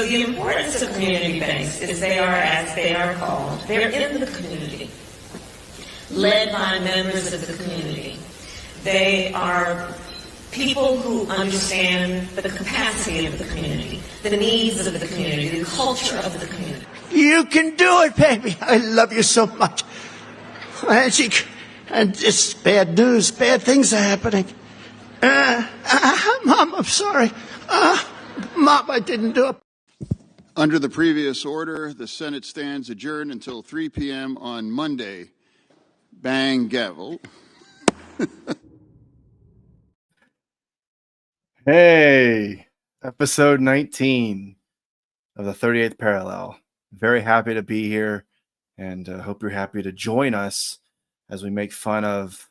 the importance of community banks is they are, as they are called, they're in the community, led by members of the community. They are people who understand the capacity of the community, the needs of the community, the culture of the community. You can do it, baby. I love you so much. Magic. And it's bad news. Bad things are happening. Mom, I'm sorry. Mom, I didn't do it. Under the previous order, the Senate stands adjourned until 3 p.m. on Monday. Bang, gavel. Hey, episode 19 of the 38th Parallel. Very happy to be here, and hope you're happy to join us as we make fun of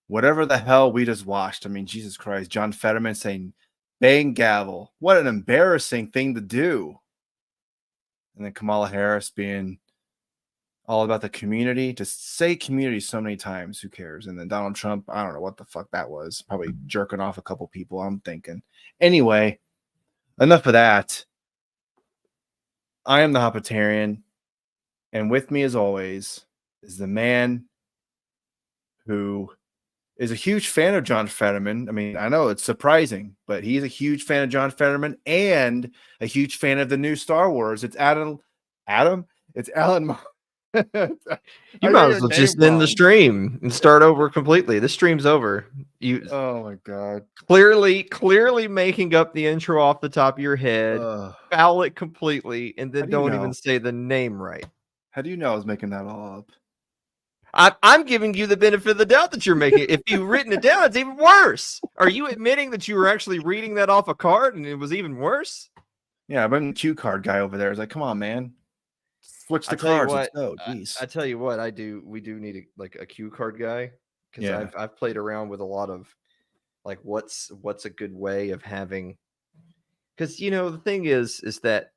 whatever the hell we just watched. I mean, Jesus Christ, John Fetterman saying bang gavel. What an embarrassing thing to do. And then Kamala Harris being all about the community. To say community so many times, who cares? And then Donald Trump, I don't know what the fuck that was. Probably jerking off a couple people, I'm thinking. Anyway, enough of that. I am the Hoppitarian, and with me, as always, is the man who is a huge fan of John Fetterman. I mean, I know it's surprising, but he's a huge fan of John Fetterman and a huge fan of the new Star Wars. It's Adam? It's Alan. You might as well just end the stream and start over completely. The stream's over. Oh my god! Clearly making up the intro off the top of your head. Foul it completely, and then don't even say the name right. How do you know I was making that all up? I'm giving you the benefit of the doubt that you're making it. If you've written it down, it's even worse. Are you admitting that you were actually reading that off a card and it was even worse? Yeah, I'm the cue card guy over there. It's like, come on, man. Switch the cards. Let's go. Jeez. I tell you what, we do need a cue card guy, because I've played around with a lot of like what's a good way of having, because the thing is that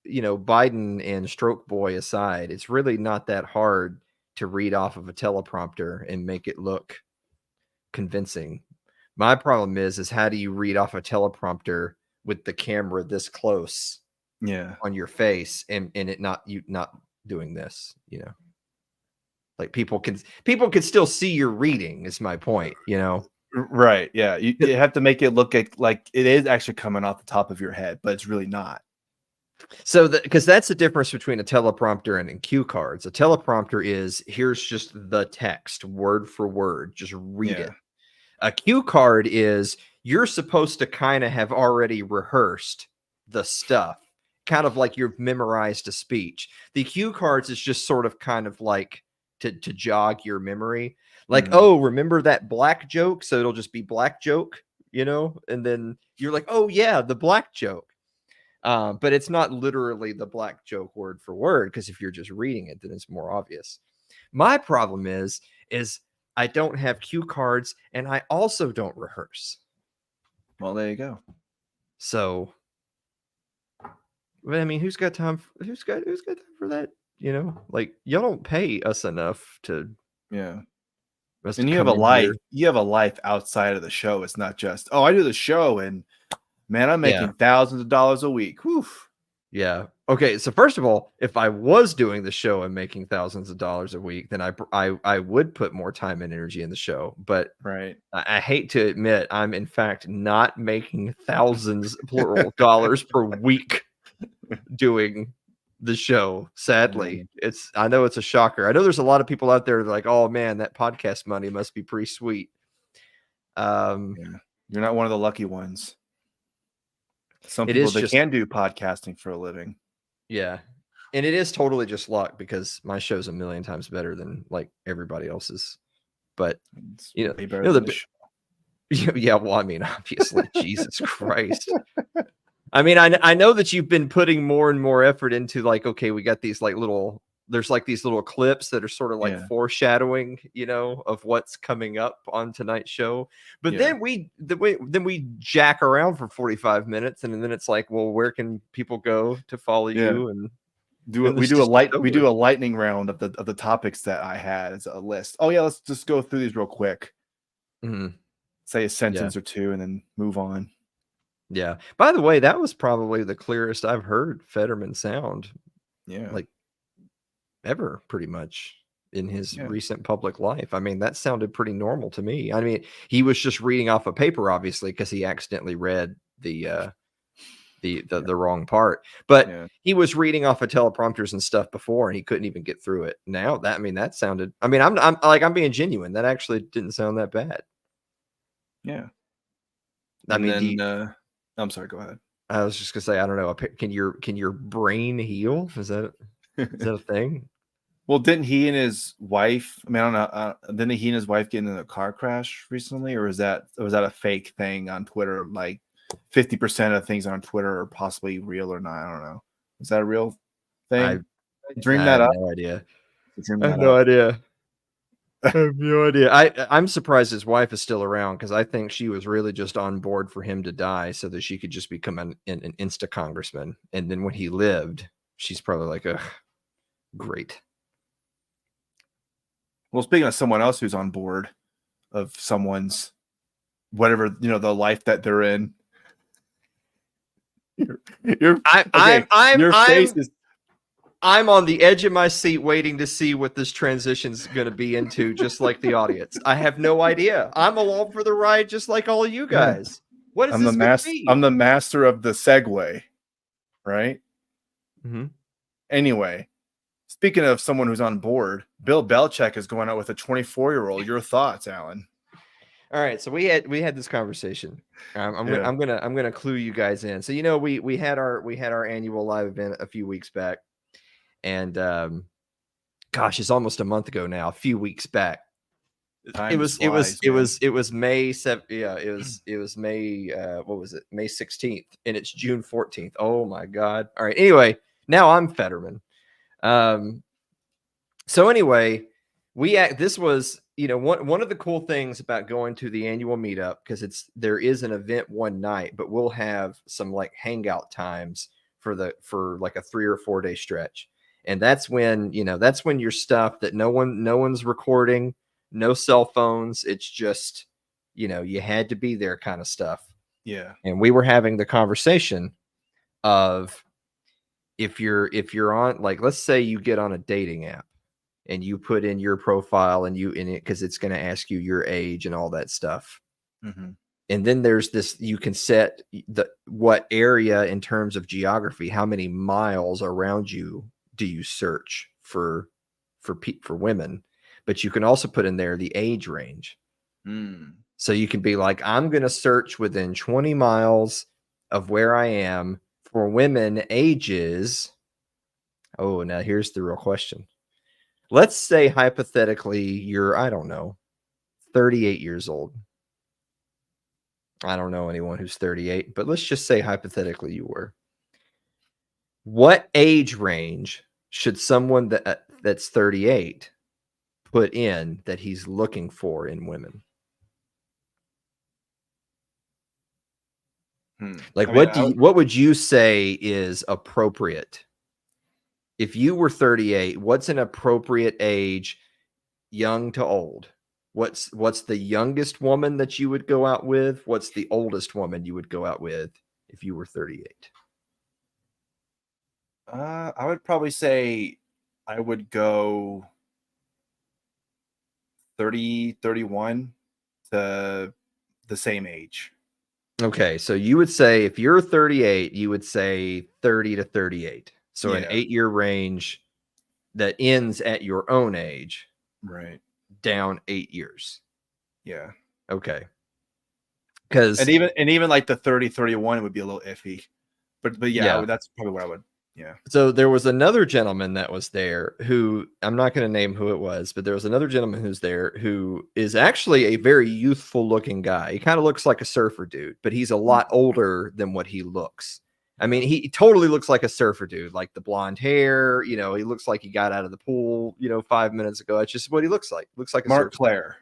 Biden and Stroke Boy aside, it's really not that hard to read off of a teleprompter and make it look convincing. My problem is how do you read off a teleprompter with the camera this close on your face and it not doing this, like people can still see your reading is my point, Right. Yeah. You have to make it look like it is actually coming off the top of your head, but it's really not. So because that's the difference between a teleprompter and cue cards. A teleprompter is here's just the text word for word, just read it. A cue card is you're supposed to kind of have already rehearsed the stuff, kind of like you've memorized a speech. The cue cards is just sort of kind of like to jog your memory. Like, oh, remember that black joke? So it'll just be black joke, and then you're like, oh yeah, the black joke. But it's not literally the black joke word for word, because if you're just reading it, then it's more obvious. My problem is I don't have cue cards and I also don't rehearse. Well, there you go. So, I mean, who's got time for that? Like, y'all don't pay us enough to. Yeah. And you have a life. Here. You have a life outside of the show. It's not just, oh, I do the show and man, I'm making thousands of dollars a week. Whew. Yeah. Okay. So first of all, if I was doing the show and making thousands of dollars a week, then I would put more time and energy in the show. But I hate to admit, I'm in fact not making thousands plural dollars per week doing the show. Sadly, I know it's a shocker. I know there's a lot of people out there that are like, oh man, that podcast money must be pretty sweet. You're not one of the lucky ones. Some people can do podcasting for a living. Yeah. And it is totally just luck, because my show's a million times better than like everybody else's. But yeah, well, I mean, obviously, Jesus Christ. I mean, I know that you've been putting more and more effort into like, okay, we got these there's like these little clips that are sort of like foreshadowing, of what's coming up on tonight's show. But then we jack around for 45 minutes, and then it's like, well, where can people go to follow you? And we do a lightning round of the topics that I had as a list. Oh yeah, let's just go through these real quick. Mm-hmm. Say a sentence or two, and then move on. Yeah. By the way, that was probably the clearest I've heard Fetterman sound. Yeah. Like ever, pretty much, in his Yeah. recent public life. I mean, that sounded pretty normal to me. I mean, he was just reading off a paper, obviously, because he accidentally read the wrong part. But Yeah. he was reading off of teleprompters and stuff before, and he couldn't even get through it. Now that sounded. I mean, I'm being genuine. That actually didn't sound that bad. Yeah. I And mean, then I'm sorry. Go ahead. I was just gonna say, I don't know. Can your brain heal? Is that a thing? Well, didn't he and his wife? I mean, I don't know. Didn't he and his wife get in a car crash recently, or was that a fake thing on Twitter? Like 50% of things on Twitter are possibly real or not. I don't know. Is that a real thing? Dream I that have up. no idea. Dream I have that no up. idea. I have no idea. I'm surprised his wife is still around, because I think she was really just on board for him to die so that she could just become an insta congressman. And then when he lived, she's probably like, ugh, great. Well, speaking of someone else who's on board of someone's whatever, the life that they're in. I'm on the edge of my seat waiting to see what this transition's going to be into, just like the audience. I have no idea. I'm along for the ride, just like all you guys. What is this going to be? I'm the master of the segue, right? Mm-hmm. Anyway, speaking of someone who's on board, Bill Belichick is going out with a 24-year-old. Your thoughts, Alan? All right, so we had this conversation. I'm gonna clue you guys in. So we had our annual live event a few weeks back, and gosh, it's almost a month ago now. A few weeks back. It was May 7th. Yeah, it was May. What was it? May 16th, and it's June 14th. Oh my God! All right. Anyway, now I'm Fetterman. So anyway, this was one of the cool things about going to the annual meetup, because there is an event one night, but we'll have some like hangout times for like a 3 or 4 day stretch, and that's when your stuff that no one's recording. No cell phones. It's just, you had to be there kind of stuff. Yeah. And we were having the conversation of if you're on, like, let's say you get on a dating app and you put in your profile and you in it, because it's going to ask you your age and all that stuff. Mm-hmm. And then there's this, you can set what area in terms of geography, how many miles around you do you search for women. But you can also put in there the age range. So you can be like, I'm going to search within 20 miles of where I am for women ages. Oh, now here's the real question. Let's say hypothetically you're, I don't know, 38 years old. I don't know anyone who's 38, but let's just say hypothetically you were. What age range should someone that's 38 put in that he's looking for in women? Like, what would you say is appropriate? If you were 38, what's an appropriate age, young to old? What's the youngest woman that you would go out with? What's the oldest woman you would go out with if you were 38? I would probably say I would go 30, 31 to the same age. Okay, so you would say if you're 38, you would say 30 to 38. So an 8-year range that ends at your own age. Right. Down 8 years. Yeah. Okay. Because even like the 30, 31 would be a little iffy. But yeah. That's probably what I would. Yeah. So there was another gentleman that was there who, I'm not going to name who it was, but there was another gentleman who's there who is actually a very youthful looking guy. He kind of looks like a surfer dude, but he's a lot older than what he looks. I mean, he totally looks like a surfer dude, like the blonde hair. He looks like he got out of the pool, 5 minutes ago. That's just what he looks like. Looks like a Mark Claire.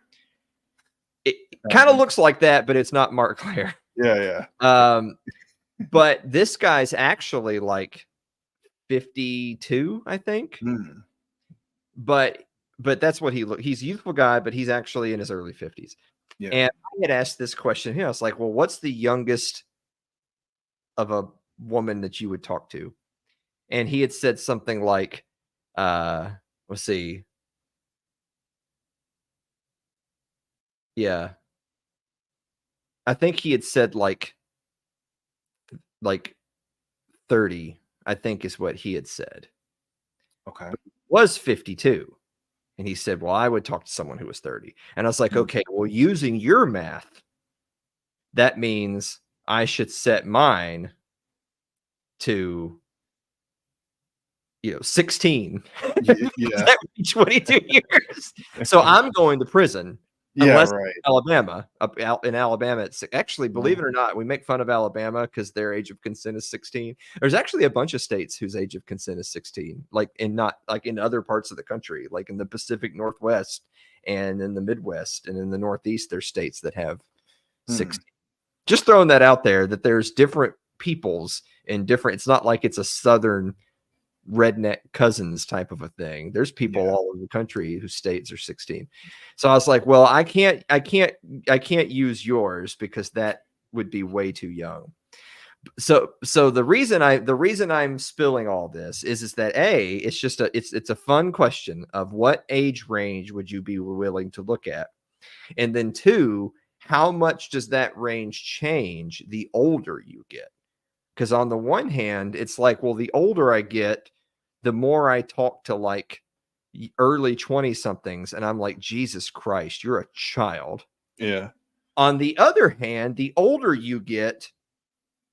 It kind of looks like that, but it's not Mark Claire. Yeah. But this guy's actually like 52, I think. But that's what he's a youthful guy, but he's actually in his early 50s. Yeah. And I had asked this question here. I was like, well, what's the youngest of a woman that you would talk to. And he had said something like, let's see. Yeah. I think he had said like 30, I think is what he had said. Okay. Was 52. And he said, well, I would talk to someone who was 30. And I was like, okay, well, using your math, that means I should set mine to, 16. Yeah. That would be 22 years. So I'm going to prison. Yeah, Unless right. Alabama, up out in Alabama, it's actually, believe it or not, we make fun of Alabama because their age of consent is 16. There's actually a bunch of states whose age of consent is 16, like in other parts of the country, like in the Pacific Northwest and in the Midwest and in the Northeast, there's states that have 16. Just throwing that out there, that there's different peoples and different. It's not like it's a Southern redneck cousins type of a thing. There's people all over the country whose states are 16. So I was like, well, I can't use yours because that would be way too young. So the reason I'm spilling all this is that it's just it's a fun question of what age range would you be willing to look at, and then 2, how much does that range change the older you get? Because on the one hand, it's like, well, the older I get, the more I talk to like early 20 somethings, and I'm like, Jesus Christ, you're a child. Yeah. On the other hand, the older you get,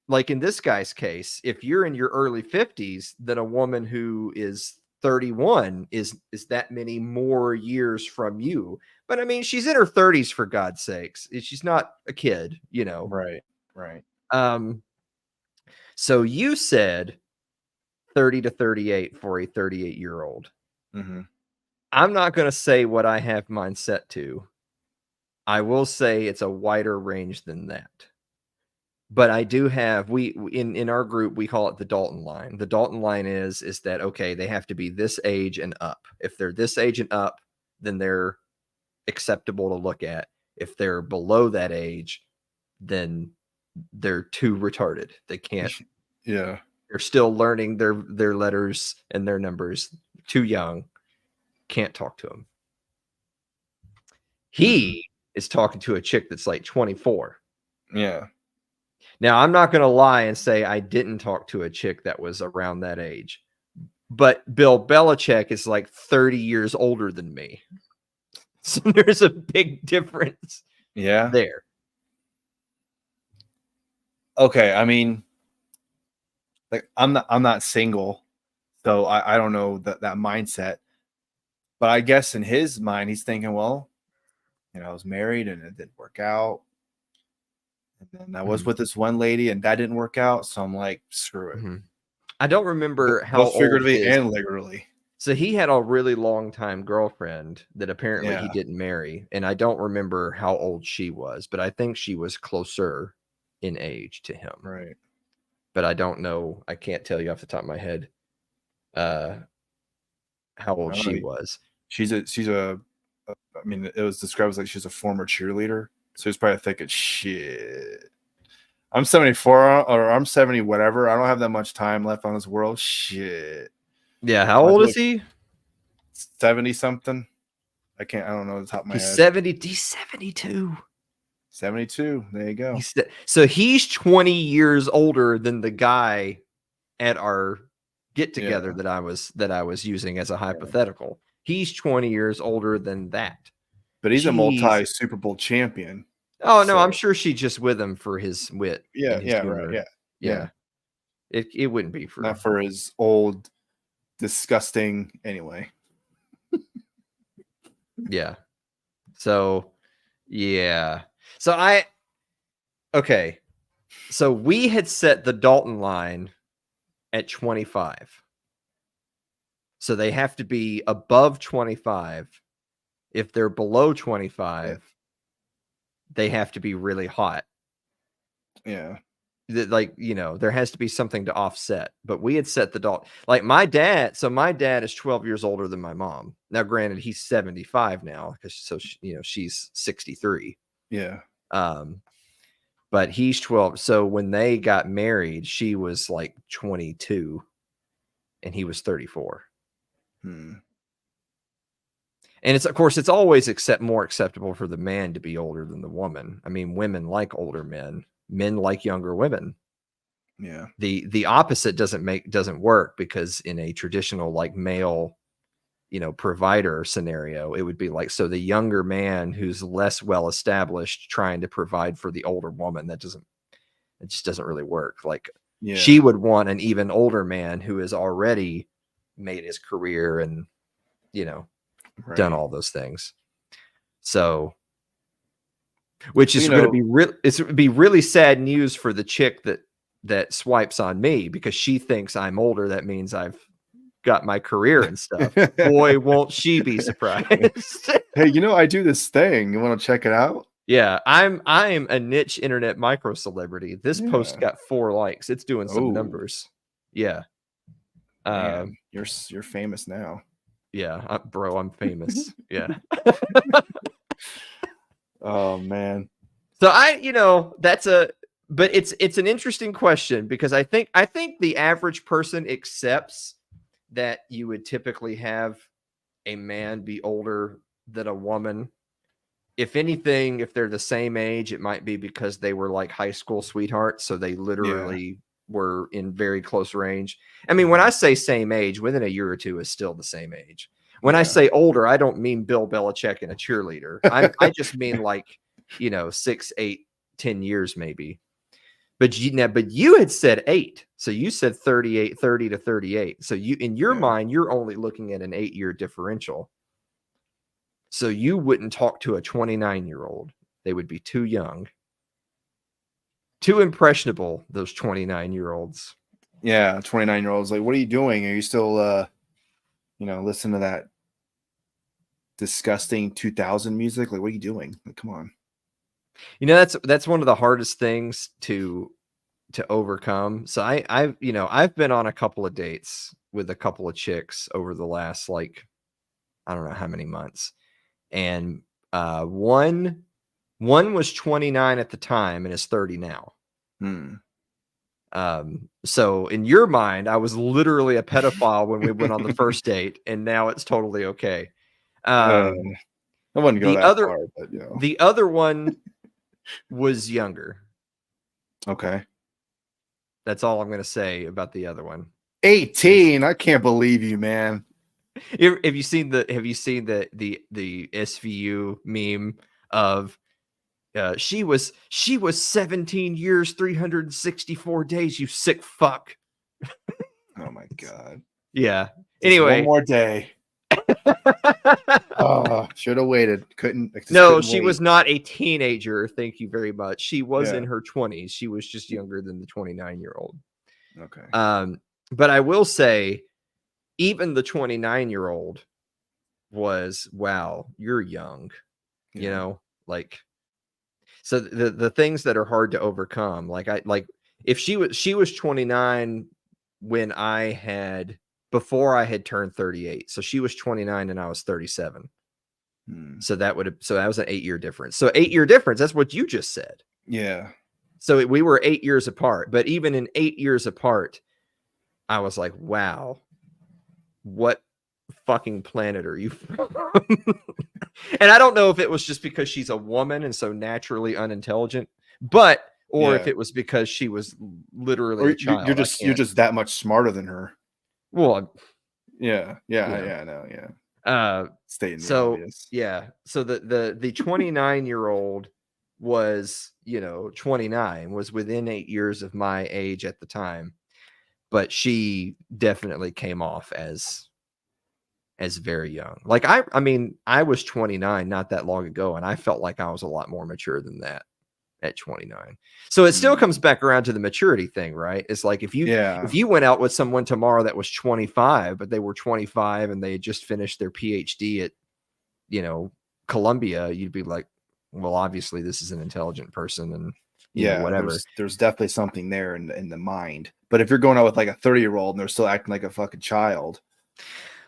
like in this guy's case, if you're in your early 50s, then a woman who is 31 is that many more years from you. But I mean, she's in her 30s, for God's sakes. She's not a kid, Right. So you said 30 to 38 for a 38-year-old. I'm not going to say what I have mine set to. I will say it's a wider range than that. But I do have, in our group, we call it the Dalton line. The Dalton line is that, okay, they have to be this age and up. If they're this age and up, then they're acceptable to look at. If they're below that age, then they're too retarded. They can't. Yeah. They're still learning their letters and their numbers. Too young. Can't talk to them. He is talking to a chick that's like 24. Yeah. Now, I'm not going to lie and say I didn't talk to a chick that was around that age. But Bill Belichick is like 30 years older than me. So there's a big difference there. Okay, I mean, like I'm not single, so I don't know that mindset. But I guess in his mind, he's thinking, well, I was married and it didn't work out. And then I was with this one lady and that didn't work out. So I'm like, screw it. I don't remember how both figuratively and literally. So he had a really long time girlfriend that apparently he didn't marry. And I don't remember how old she was, but I think she was closer in age to him. Right. But I don't know. I can't tell you off the top of my head how old she was. She's a I mean, it was described as like she's a former cheerleader. So he's probably thinking, shit, I'm 74 or I'm 70, whatever. I don't have that much time left on this world. Shit. Yeah. How old is he? 70 something. I don't know the top of my head. He's 72. 72. There you go. So he's 20 years older than the guy at our get together that I was using as a hypothetical. He's 20 years older than that. But he's a multi Super Bowl champion. Oh no, I'm sure she's just with him for his wit. Yeah, humor. Right. Yeah. It wouldn't be for not for his old disgusting anyway. Yeah. So yeah. So So we had set the Dalton line at 25. So they have to be above 25. If they're below 25, they have to be really hot. Yeah. There has to be something to offset. But we had set the Dalton, like my dad. So my dad is 12 years older than my mom. Now, granted, he's 75 now, because she's 63. Yeah. but he's 12. So when they got married, she was like 22 and he was 34. Hmm. And it's, of course, it's always more acceptable for the man to be older than the woman. I mean, women like older men. Men like younger women. Yeah. The opposite doesn't work, because in a traditional like male, provider scenario, it would be like, so the younger man who's less well established trying to provide for the older woman, it just doesn't really work. Like, Yeah. she would want an even older man who has already made his career and, Right. done all those things. So, which is going to be it's be really sad news for the chick that swipes on me, because she thinks I'm older. That means I've got my career and stuff. Boy, won't she be surprised. Hey, I do this thing. You want to check it out? Yeah, I'm a niche internet micro celebrity. This post got 4 likes. It's doing some numbers. Yeah. Man, you're famous now. Yeah, bro, I'm famous. Yeah. Oh man. So but it's an interesting question, because I think the average person accepts that you would typically have a man be older than a woman. If anything, if they're the same age, it might be because they were like high school sweethearts, so they literally were in very close range. I mean, when I say same age, within a year or two is still the same age. When I say older, I don't mean Bill Belichick and a cheerleader. I just mean like, 6, 8, 10 years maybe. But you had said 8. So you said 30 to 38. So in your mind, you're only looking at an 8-year differential. So you wouldn't talk to a 29-year-old. They would be too young. Too impressionable, those 29-year-olds. Yeah, 29-year-olds. Like, what are you doing? Are you still listening to that disgusting 2000 music? Like, what are you doing? Like, come on. That's one of the hardest things to overcome. So I've been on a couple of dates with a couple of chicks over the last, like, I don't know how many months. And one was 29 at the time and is 30 now. So in your mind, I was literally a pedophile when we went on the first date, and now it's totally okay. I wouldn't go that far, but the other one was younger. Okay. That's all I'm going to say about the other one. 18. I can't believe you, man. Have you seen the SVU meme of she was 17 years, 364 days, you sick fuck. Oh my god. Yeah. Just anyway, one more day. Oh, should have waited. No, she was not a teenager. Thank you very much. She was Yeah. in her 20s. She was just younger than the 29-year-old. Okay. But I will say, even the 29-year-old was, wow, you're young. Like, so the things that are hard to overcome, if she was 29 when before I had turned 38. So she was 29 and I was 37. So that was an 8-year difference. So 8-year difference, that's what you just said. Yeah. So we were 8 years apart, but even in 8 years apart, I was like, wow, what fucking planet are you from? And I don't know if it was just because she's a woman and so naturally unintelligent, or if it was because she was literally a child. You're just that much smarter than her. Well, yeah, I know, yeah. Stating the obvious. Yeah. So the 29-year-old was, 29, was within 8 years of my age at the time, but she definitely came off as very young. Like, I mean, I was 29 not that long ago, and I felt like I was a lot more mature than that at 29. So it still comes back around to the maturity thing, right? It's like, if you went out with someone tomorrow that was 25, but they were 25 and they had just finished their PhD at, Columbia, you'd be like, well, obviously this is an intelligent person, and whatever. There's definitely something there in the mind. But if you're going out with like a 30-year-old and they're still acting like a fucking child.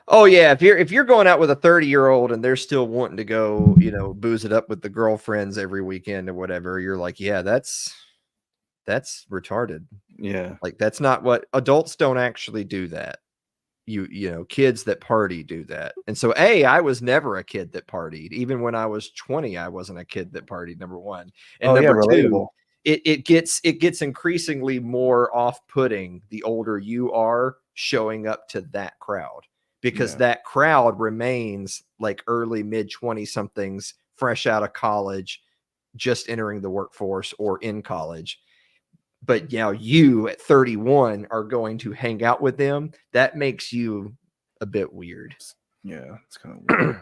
Oh yeah, if you're going out with a 30-year-old and they're still wanting to go, booze it up with the girlfriends every weekend or whatever, you're like, yeah, that's that's retarded. Yeah. Like that's not what adults don't actually do that. You know, kids that party do that. And so I was never a kid that partied. Even when I was 20, I wasn't a kid that partied, number one. And Oh yeah, number two, relatable. it gets increasingly more off-putting the older you are showing up to that crowd, because Yeah. that crowd remains like early mid 20 somethings fresh out of college, just entering the workforce or in college. But you know, you at 31 are going to hang out with them. That makes you a bit weird. Yeah, it's kind of weird.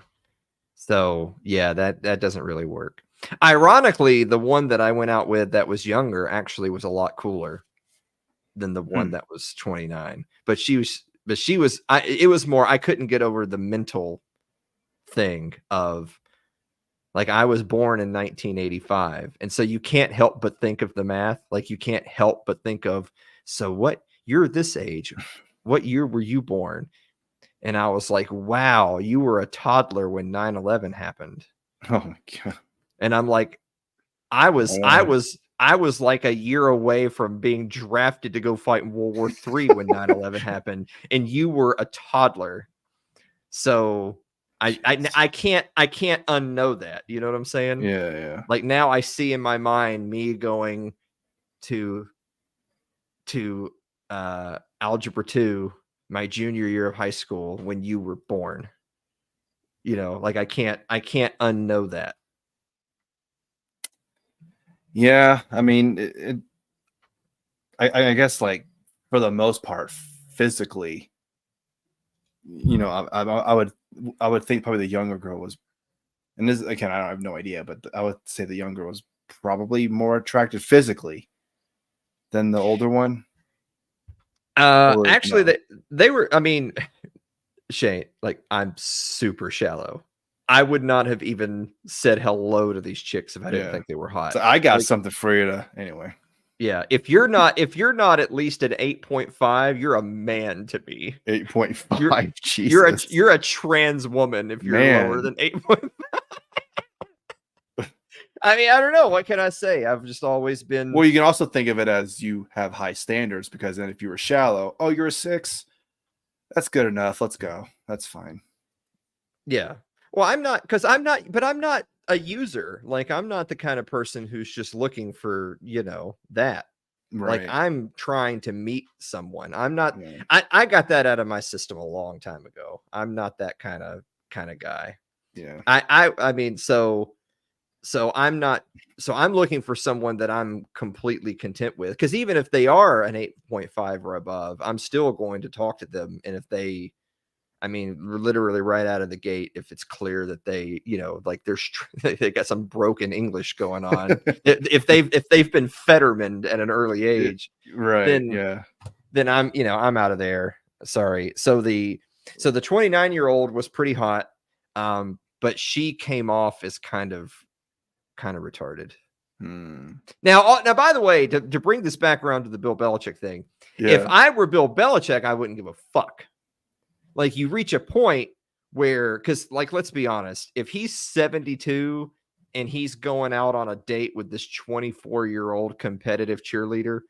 So yeah, that doesn't really work. Ironically, the one that I went out with that was younger actually was a lot cooler than the one that was 29. But she was it was more, I couldn't get over the mental thing of, like, I was born in 1985. And so you can't help but think of the math. Like, you can't help but think of, so what, you're this age. What year were you born? And I was like, wow, you were a toddler when 9/11 happened. Oh my god. And I'm like, I was like a year away from being drafted to go fight in World War III when 9/11 happened, and you were a toddler. So I can't unknow that. You know what I'm saying? Yeah. Like, now I see in my mind me going to algebra 2 my junior year of high school when you were born. You know, like I can't unknow that. Yeah, I mean, I guess, like, for the most part, physically, you know, I would think probably the younger girl was, and this again, I have no idea, but I would say the younger was probably more attractive physically than the older one. Or Actually, no? they were, I mean, Shane, like, I'm super shallow. I would not have even said hello to these chicks if I didn't Yeah. think they were hot. So I got Like, something for you to anyway. yeah, if you're not at least an 8.5, you're a man to me. 8.5. Jesus. You're a trans woman if you're lower than 8.5. I mean, I don't know. What can I say? I've just always been. Well, you can also think of it as you have high standards, because then if you were shallow, oh, you're a 6. That's good enough. Let's go. That's fine. Yeah. Well, I'm not a user. Like, I'm not the kind of person who's just looking for, that. Right. Like, I'm trying to meet someone. I'm not, Yeah. I got that out of my system a long time ago. I'm not that kind of guy. Yeah. I mean, so I'm not, so I'm looking for someone that I'm completely content with. Cause even if they are an 8.5 or above, I'm still going to talk to them. And if they, I mean, literally right out of the gate, if it's clear that they, like they got some broken English going on, if they've been Fettermaned at an early age, Right. then I'm out of there. Sorry. So the 29-year-old was pretty hot, but she came off as kind of retarded. Now, by the way, to bring this back around to the Bill Belichick thing, if I were Bill Belichick, I wouldn't give a fuck. Like, you reach a point where, because, like, let's be honest, if he's 72 and he's going out on a date with this 24-year-old competitive cheerleader,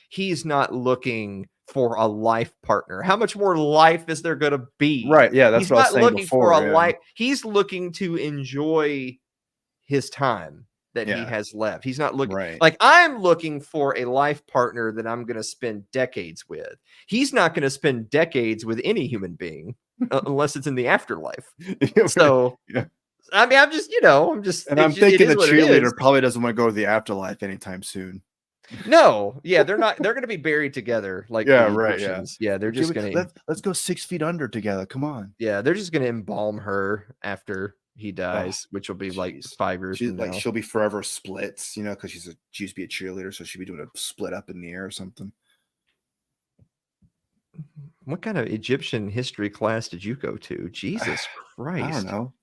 he's not looking for a life partner. How much more life is there going to be? Right. Yeah, that's he's what I was not saying looking before. for a life. He's looking to enjoy his time that he has left. He's not looking like, I'm looking for a life partner that I'm going to spend decades with. He's not going to spend decades with any human being unless it's in the afterlife. So, I mean, I'm thinking the cheerleader probably doesn't want to go to the afterlife anytime soon. No, yeah, they're not. They're going to be buried together, like the Egyptians. Yeah, they're just going to let's go 6 feet under together. Come on. Yeah, they're just going to embalm her after he dies, which will be like 5 years from now. She'll be forever splits, because she used to be a cheerleader, so she'll be doing a split up in the air or something. What kind of Egyptian history class did you go to? Jesus Christ. I don't know.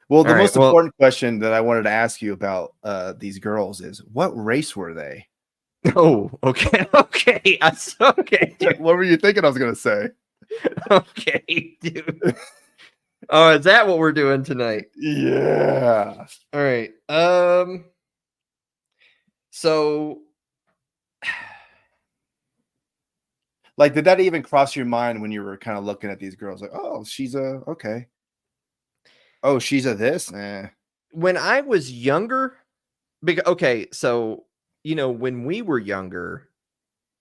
Well, the most important question that I wanted to ask you about these girls is, what race were they? Oh, okay. Okay. Okay. What were you thinking I was going to say? Okay, dude. Oh, is that what we're doing tonight? Yeah. All right. So Like, did that even cross your mind when you were kind of looking at these girls? Like, oh, she's a okay. Oh, she's a this. When I was younger, okay, so when we were younger,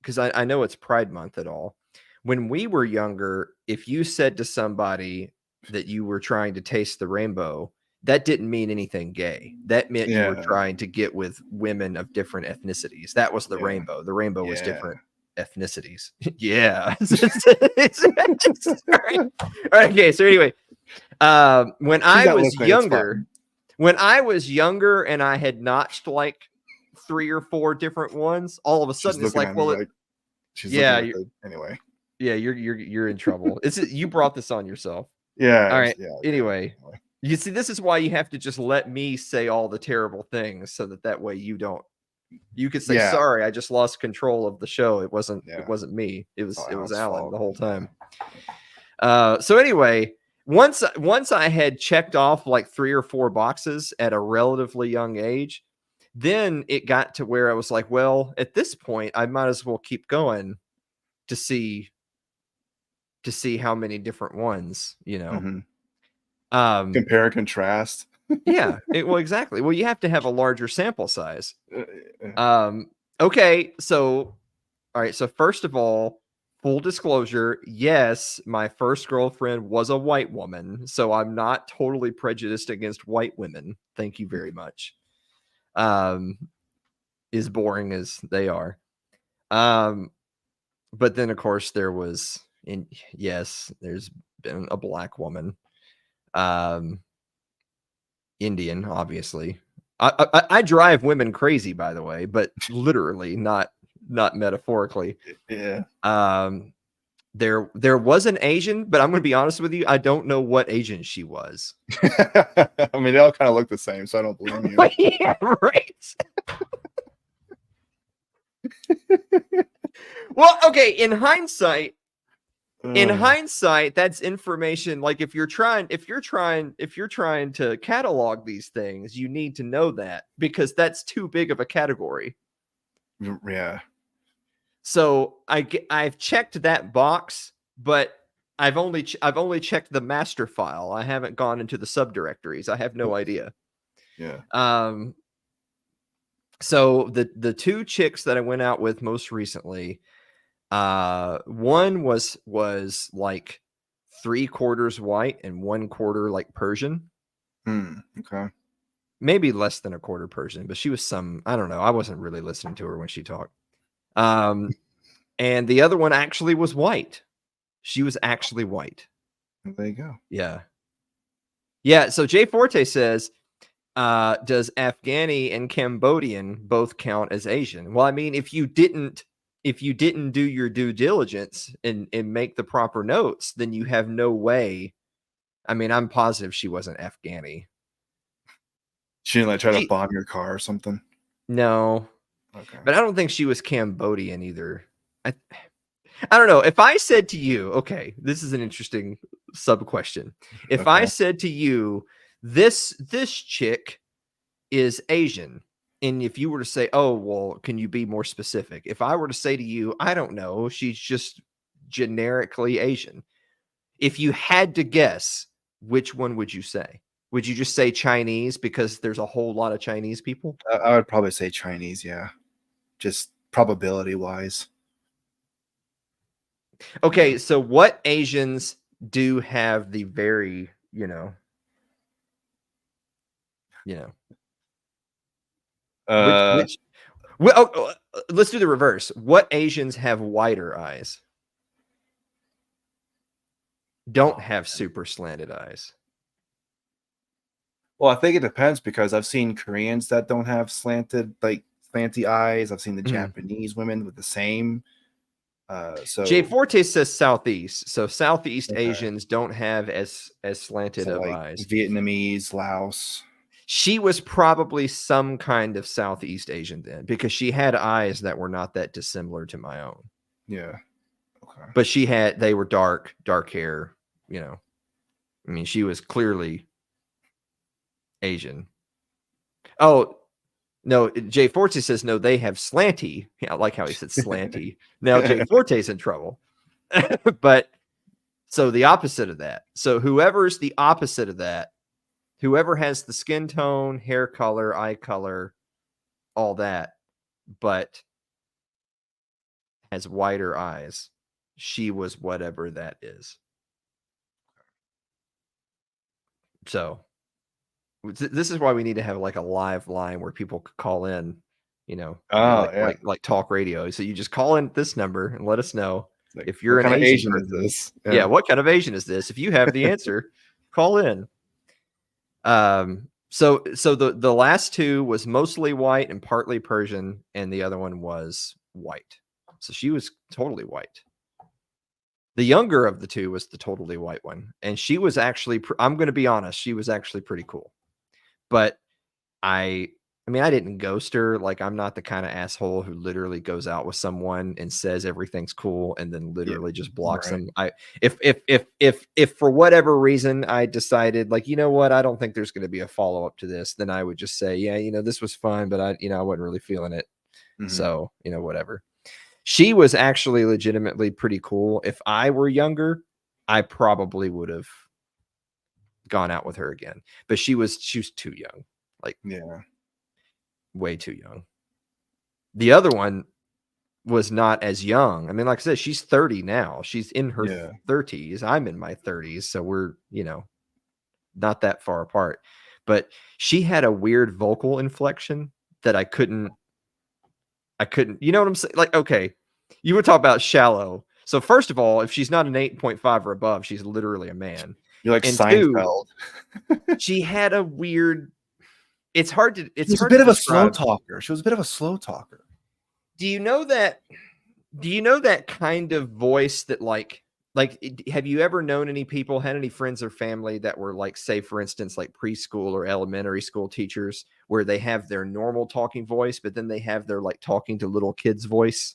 because I know it's Pride Month at all. When we were younger, if you said to somebody that you were trying to taste the rainbow, that didn't mean anything gay. That meant you were Yeah. trying to get with women of different ethnicities. That was the Yeah. rainbow. The rainbow was Yeah. different ethnicities. Yeah. All right. Okay. So anyway, when I not was listening, it's younger, and I had notched like 3 or 4 different ones, all of a She's sudden it's looking like, at me well, like she's yeah, looking at the, anyway. yeah, you're in trouble. You brought this on yourself. Yeah. All right. Yeah. Anyway, you see, this is why you have to just let me say all the terrible things, so that way you could say, Yeah. sorry, I just lost control of the show. It wasn't me. It was Alan's Alan fault. the whole time. So anyway, once I had checked off like 3 or 4 boxes at a relatively young age, then it got to where I was like, well, at this point, I might as well keep going to see how many different ones, Mhm. Compare and contrast. Yeah, well, exactly. Well, you have to have a larger sample size. Uh, Okay, so all right, so first of all, full disclosure, yes, my first girlfriend was a white woman, so I'm not totally prejudiced against white women. Thank you very much. As boring as they are. But then of course there's been a black woman. Indian, obviously. I drive women crazy, by the way, but literally, not metaphorically. yeah. There was an Asian, but I'm going to be honest with you, I don't know what Asian she was. I mean, they all kind of look the same, so I don't blame you. Yeah, right. Well, okay, in hindsight, that's information. Like if you're trying to catalog these things, you need to know that, because that's too big of a category. Yeah. So I've checked that box, but I've only checked the master file. I haven't gone into the subdirectories. I have no idea. Yeah. So the 2 chicks that I went out with most recently, one was like 3/4 white and 1/4 like Persian. Okay. Maybe less than a quarter Persian, but she was I don't know. I wasn't really listening to her when she talked. And the other one actually was white. She was actually white. There you go. Yeah. Yeah. So Jay Forte says, does Afghani and Cambodian both count as Asian? Well, I mean, if you didn't do your due diligence and make the proper notes, then you have no way. I mean, I'm positive she wasn't Afghani. She didn't like try to bomb your car or something? No. Okay. But I don't think she was Cambodian either. I don't know. If I said to you, okay, this is an interesting sub question. If I said to you, this chick is Asian, and if you were to say, oh, well, can you be more specific? If I were to say to you, I don't know, she's just generically Asian. If you had to guess, which one would you say? Would you just say Chinese because there's a whole lot of Chinese people? I would probably say Chinese, yeah. Just probability wise. Okay, so what Asians do have the very, let's do the reverse. What Asians have wider eyes? Don't have super slanted eyes. Well, I think it depends, because I've seen Koreans that don't have slanty eyes. I've seen the Japanese women with the same. So Jay Forte says Southeast. So Southeast Asians don't have as slanted of eyes. Vietnamese, Laos. She was probably some kind of Southeast Asian then, because she had eyes that were not that dissimilar to my own. Yeah. Okay. But they were dark hair, I mean, she was clearly Asian. Oh, no, Jay Forte says no, they have slanty. I like how he said slanty. Now Jay Forte's in trouble. But so the opposite of that. So whoever's the opposite of that, whoever has the skin tone, hair color, eye color, all that, but has whiter eyes, she was whatever that is. So this is why we need to have like a live line where people could call in, like talk radio. So you just call in this number and let us know Like, if you're what an kind of Asian is person. this? Yeah, what kind of Asian is this? If you have the answer, call in. So the last two was mostly white and partly Persian, and the other one was white. So she was totally white. The younger of the two was the totally white one, and she was actually I'm going to be honest, she was actually pretty cool. But I mean, I didn't ghost her. Like, I'm not the kind of asshole who literally goes out with someone and says everything's cool and then literally just blocks them. If for whatever reason I decided, like, you know what, I don't think there's going to be a follow up to this, then I would just say, yeah, this was fun, but I wasn't really feeling it. So, whatever. She was actually legitimately pretty cool. If I were younger, I probably would have gone out with her again. But she was too young. Like, way too young. The other one was not as young. I mean, like I said, she's 30 now. She's in her 30s. I'm in my 30s. So we're, not that far apart. But she had a weird vocal inflection that I couldn't, you know what I'm saying? Like, okay, you would talk about shallow. So first of all, if she's not an 8.5 or above, she's literally a man. You're like and Seinfeld. Two, she had a weird, it's hard to she was a bit of a slow talker. She was a bit of a slow talker. Do you know that kind of voice that like have you ever known any people, had any friends or family that were like, say for instance, like preschool or elementary school teachers, where they have their normal talking voice, but then they have their like talking to little kids voice?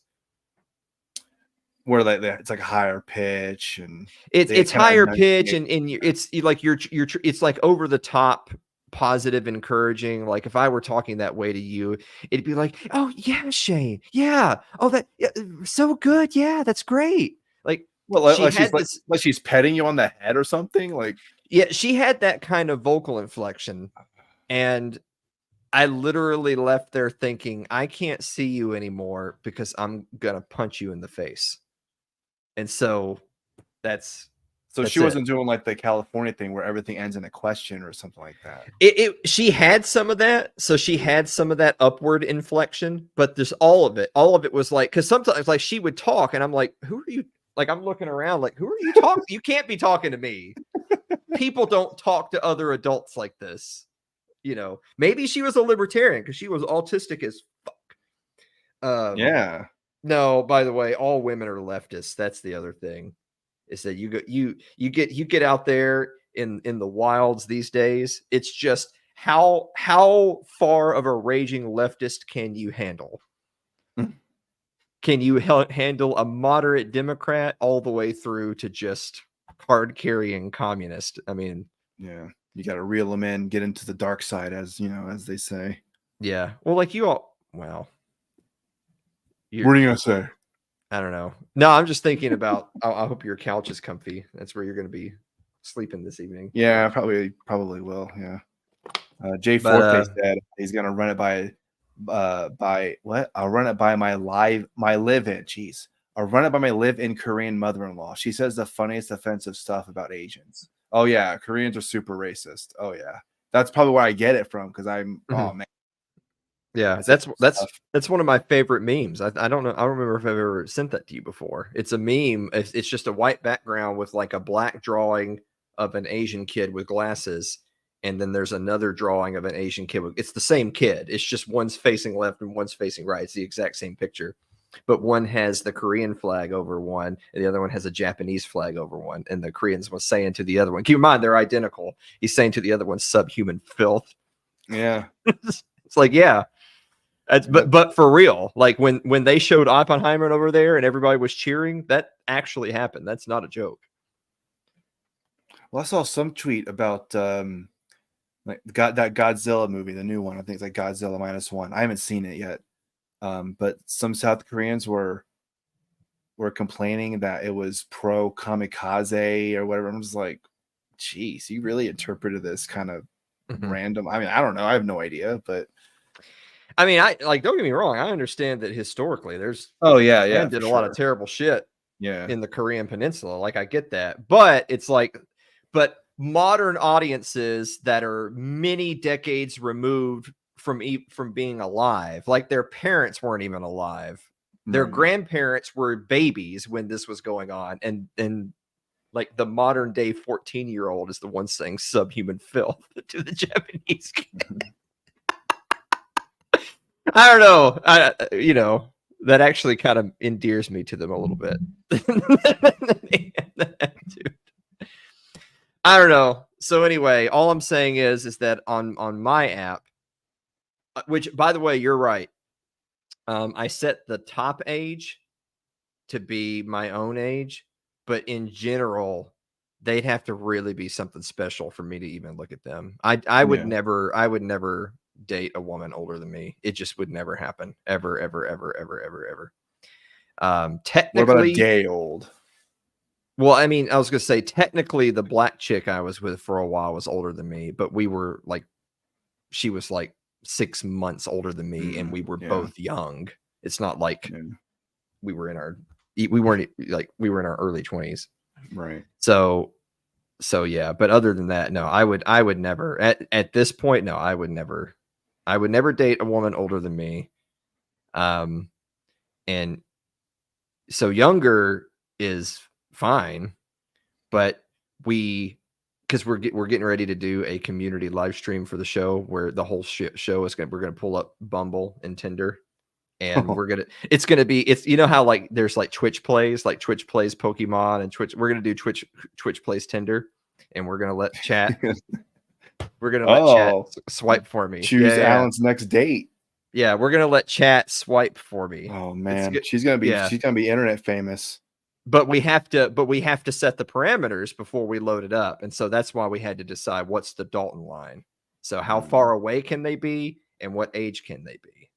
Where it's like a higher pitch and it's higher pitch and it's like you're it's like over the top, positive, encouraging. Like if I were talking that way to you, it'd be like, oh yeah, Shane, yeah, oh that, yeah, so good, yeah, that's great. Like, well, like she's petting you on the head or something. Like, yeah, she had that kind of vocal inflection, and I literally left there thinking, I can't see you anymore because I'm gonna punch you in the face. And so she wasn't doing like the California thing where everything ends in a question or something like that. She had some of that. So she had some of that upward inflection, but there's all of it. All of it was like, because sometimes like she would talk and I'm like, who are you? Like, I'm looking around like, who are you talking? You can't be talking to me. People don't talk to other adults like this. Maybe she was a libertarian because she was autistic as fuck. Yeah. No, by the way, all women are leftists. That's the other thing. Is that you get out there in the wilds these days. It's just how far of a raging leftist can you handle? Can you handle a moderate Democrat all the way through to just card carrying communist? I mean, yeah, you got to reel them in, get into the dark side, as they say. Yeah, well, like you all, well, what are you gonna say? I don't know. No, I'm just thinking about. I hope your couch is comfy. That's where you're going to be sleeping this evening. Yeah, probably will. Yeah. Jay Forte said he's gonna run it by what? I'll run it by my live-in. Jeez, I'll run it by my live-in Korean mother-in-law. She says the funniest offensive stuff about Asians. Oh yeah, Koreans are super racist. Oh yeah, that's probably where I get it from because I'm. Oh man. Yeah, that's one of my favorite memes. I don't know. I don't remember if I've ever sent that to you before. It's a meme. It's just a white background with like a black drawing of an Asian kid with glasses, and then there's another drawing of an Asian kid with. It's the same kid. It's just one's facing left and one's facing right. It's the exact same picture, but one has the Korean flag over one, and the other one has a Japanese flag over one. And the Koreans was saying to the other one, keep in mind they're identical. He's saying to the other one, "Subhuman filth." Yeah, it's like, yeah. But for real, like when they showed Oppenheimer over there and everybody was cheering, that actually happened. That's not a joke. Well, I saw some tweet about like that Godzilla movie, the new one. I think it's like Godzilla -1. I haven't seen it yet, but some South Koreans were were complaining that it was pro kamikaze or whatever. I'm just like, geez, you really interpreted this kind of random. I mean, I don't know. I have no idea, but I mean, don't get me wrong. I understand that historically there's Japan did a lot of terrible shit in the Korean Peninsula. Like, I get that, but it's like, but modern audiences that are many decades removed from being alive, like their parents weren't even alive. Their grandparents were babies when this was going on, and like the modern day 14-year-old is the one saying subhuman filth to the Japanese. I don't know. That actually kind of endears me to them a little bit. Dude. I don't know. So anyway, all I'm saying is that on my app, which, by the way, you're right. I set the top age to be my own age, but in general, they'd have to really be something special for me to even look at them. I would never date a woman older than me. It just would never happen. Ever. Technically, what about a day old? Well, I mean, I was gonna say technically the black chick I was with for a while was older than me, but we were like, she was like 6 months older than me, and we were both young. It's not like we were in our early 20s. Right. So yeah, but other than that, no, I would never at this point, no, I would never date a woman older than me. And so younger is fine, but because we're getting ready to do a community live stream for the show where the whole show is we're gonna pull up Bumble and Tinder, and it's gonna be you know how like there's like Twitch plays Pokemon, and we're gonna do Twitch plays Tinder, and we're gonna let chat swipe for me. Choose Alan's next date. Yeah, we're gonna let chat swipe for me. Oh man, she's gonna be internet famous. But we have to set the parameters before we load it up, and so that's why we had to decide what's the Dalton line. So how far away can they be, and what age can they be?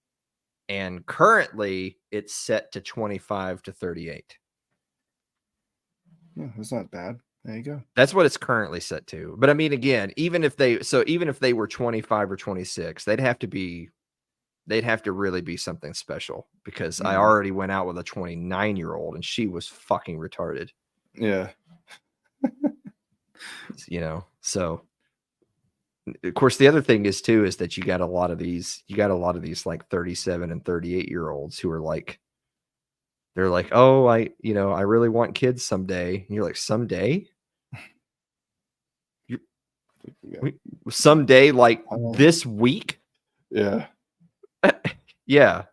And currently, it's set to 25 to 38. Yeah, that's not bad. There you go. That's what it's currently set to. But I mean, again, even if they were 25 or 26, they'd have to really be something special, because I already went out with a 29-year-old and she was fucking retarded. Yeah. So of course the other thing is that you got a lot of these like 37 and 38-year-olds who are like, they're like, oh, I really want kids someday. And you're like, someday? Someday, like this week? Yeah. Yeah.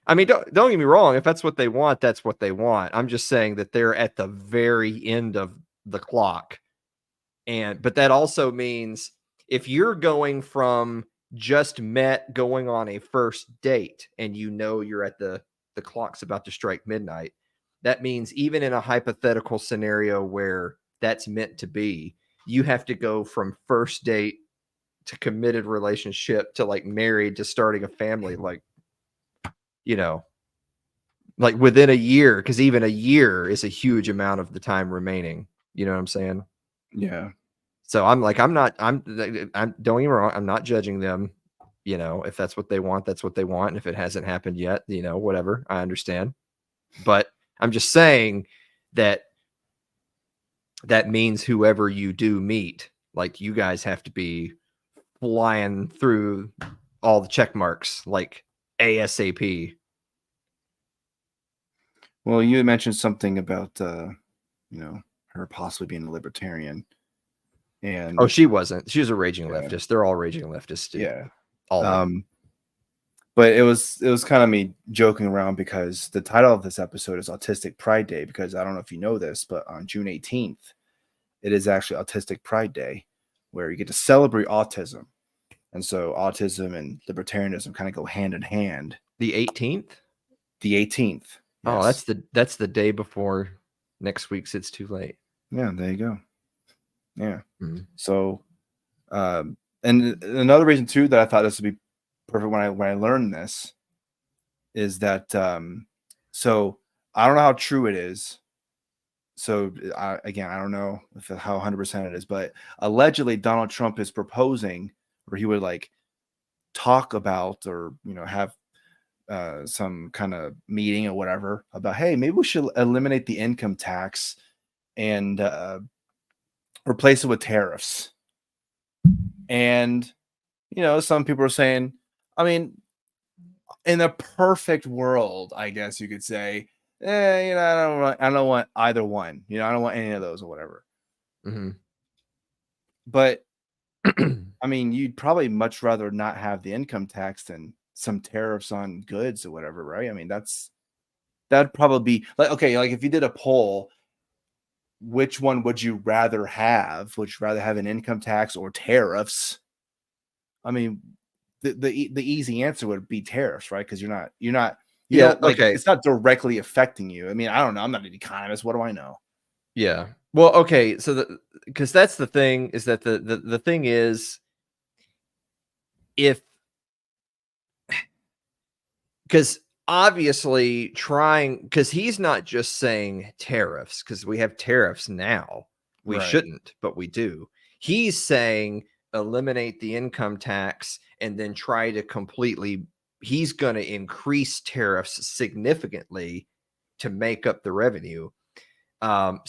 I mean, don't get me wrong. If that's what they want, that's what they want. I'm just saying that they're at the very end of the clock. But that also means if you're going from just met going on a first date and you're at the clock's about to strike midnight, that means even in a hypothetical scenario where that's meant to be, you have to go from first date to committed relationship to like married to starting a family, like within a year, because even a year is a huge amount of the time remaining. You know what I'm saying? Yeah. So I'm don't get me wrong, I'm not judging them. If that's what they want, that's what they want. And if it hasn't happened yet, whatever, I understand. But I'm just saying that means whoever you do meet, like, you guys have to be flying through all the check marks like ASAP. Well, you mentioned something about her possibly being a libertarian, and she wasn't. She was a raging leftist. They're all raging leftists, dude. Yeah. All but it was kind of me joking around, because the title of this episode is Autistic Pride Day, because I don't know if you know this, but on June 18th, it is actually Autistic Pride Day, where you get to celebrate autism. And so autism and libertarianism kind of go hand in hand. The 18th? The 18th. Yes. Oh, that's the day before next week's It's Too Late. Yeah, there you go. Yeah. Mm-hmm. So, and another reason too that I thought this would be perfect when I learned this is that so I don't know how true it is. So again, I don't know how 100% it is, but allegedly Donald Trump is proposing, or he would like talk about, or have some kind of meeting or whatever about, hey, maybe we should eliminate the income tax and replace it with tariffs. And some people are saying, I mean, in a perfect world, I guess you could say, I don't want either one. I don't want any of those or whatever. Mm-hmm. But I mean, you'd probably much rather not have the income tax than some tariffs on goods or whatever, right? I mean, that'd probably be like, okay, like if you did a poll, which one would you rather have? Would you rather have an income tax or tariffs? I mean, the easy answer would be tariffs, right? Because you don't like, okay. it's not directly affecting you. I mean, I don't know. I'm not an economist. What do I know? Yeah. Well, okay. So because that's the thing, is that the thing is, because obviously because he's not just saying tariffs, because we have tariffs now. We shouldn't, but we do. He's saying eliminate the income tax and then try to he's going to increase tariffs significantly to make up the revenue. So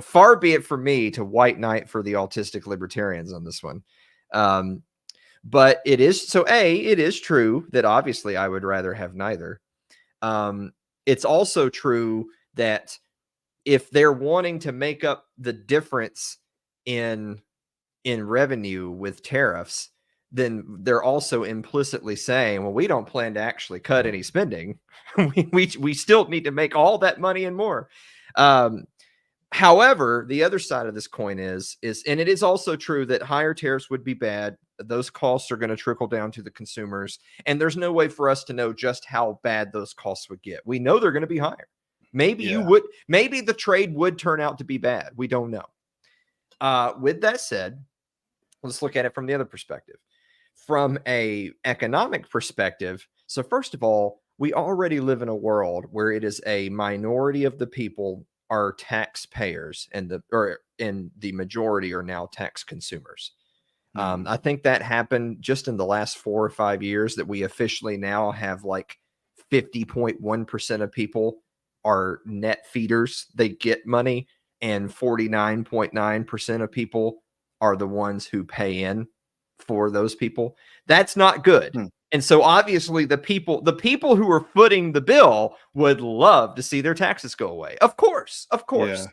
far be it for me to white knight for the autistic libertarians on this one. But it is true that obviously I would rather have neither. It's also true that if they're wanting to make up the difference in revenue with tariffs, then they're also implicitly saying, well, we don't plan to actually cut any spending. we still need to make all that money and more. However, the other side of this coin is, and it is also true that higher tariffs would be bad. Those costs are going to trickle down to the consumers, and there's no way for us to know just how bad those costs would get. We know they're going to be higher. Maybe maybe the trade would turn out to be bad. We don't know. With that said, let's look at it from the other perspective. From a economic perspective, so first of all, we already live in a world where it is a minority of the people are taxpayers, and the majority are now tax consumers. I think that happened just in the last 4 or 5 years, that we officially now have like 50.1% of people are net feeders. They get money, and 49.9% of people are the ones who pay in for those people. That's not good. And so obviously the people who are footing the bill would love to see their taxes go away. Of course. Yeah.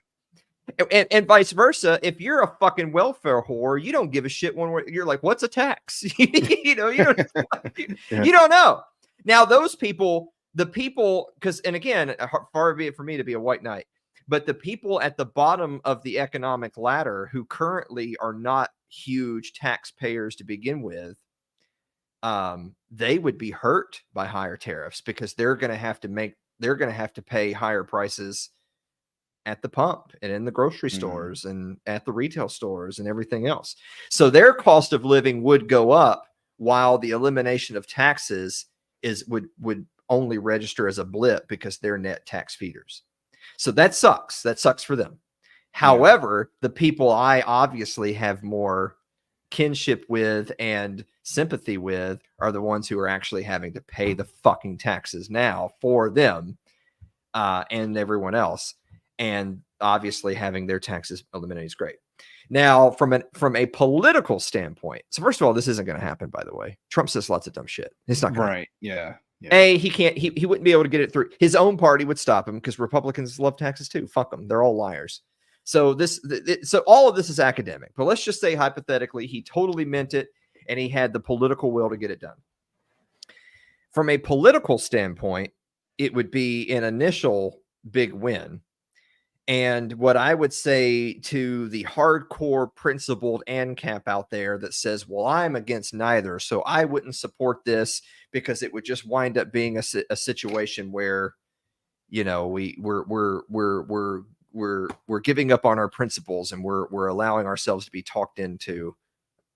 And vice versa. If you're a fucking welfare whore, you don't give a shit when you're like, what's a tax? You don't know. Now those people, because, and again, far be it for me to be a white knight, but the people at the bottom of the economic ladder who currently are not huge taxpayers to begin with, they would be hurt by higher tariffs, because they're going to have to pay higher prices at the pump and in the grocery stores and at the retail stores and everything else. So their cost of living would go up, while the elimination of taxes would only register as a blip, because they're net tax feeders. So that sucks. That sucks for them. However, the people I obviously have more kinship with and sympathy with are the ones who are actually having to pay the fucking taxes now for them and everyone else. And obviously having their taxes eliminated is great. Now, from a political standpoint, so first of all, this isn't going to happen, by the way. Trump says lots of dumb shit. It's not going to happen. Yeah. He can't. He wouldn't be able to get it through. His own party would stop him, because Republicans love taxes too. Fuck them. They're all liars. So so all of this is academic. But let's just say hypothetically, he totally meant it, and he had the political will to get it done. From a political standpoint, it would be an initial big win. And what I would say to the hardcore principled ANCAP out there that says, well, I'm against neither, so I wouldn't support this, because it would just wind up being a situation where, we're giving up on our principles, and we're allowing ourselves to be talked into,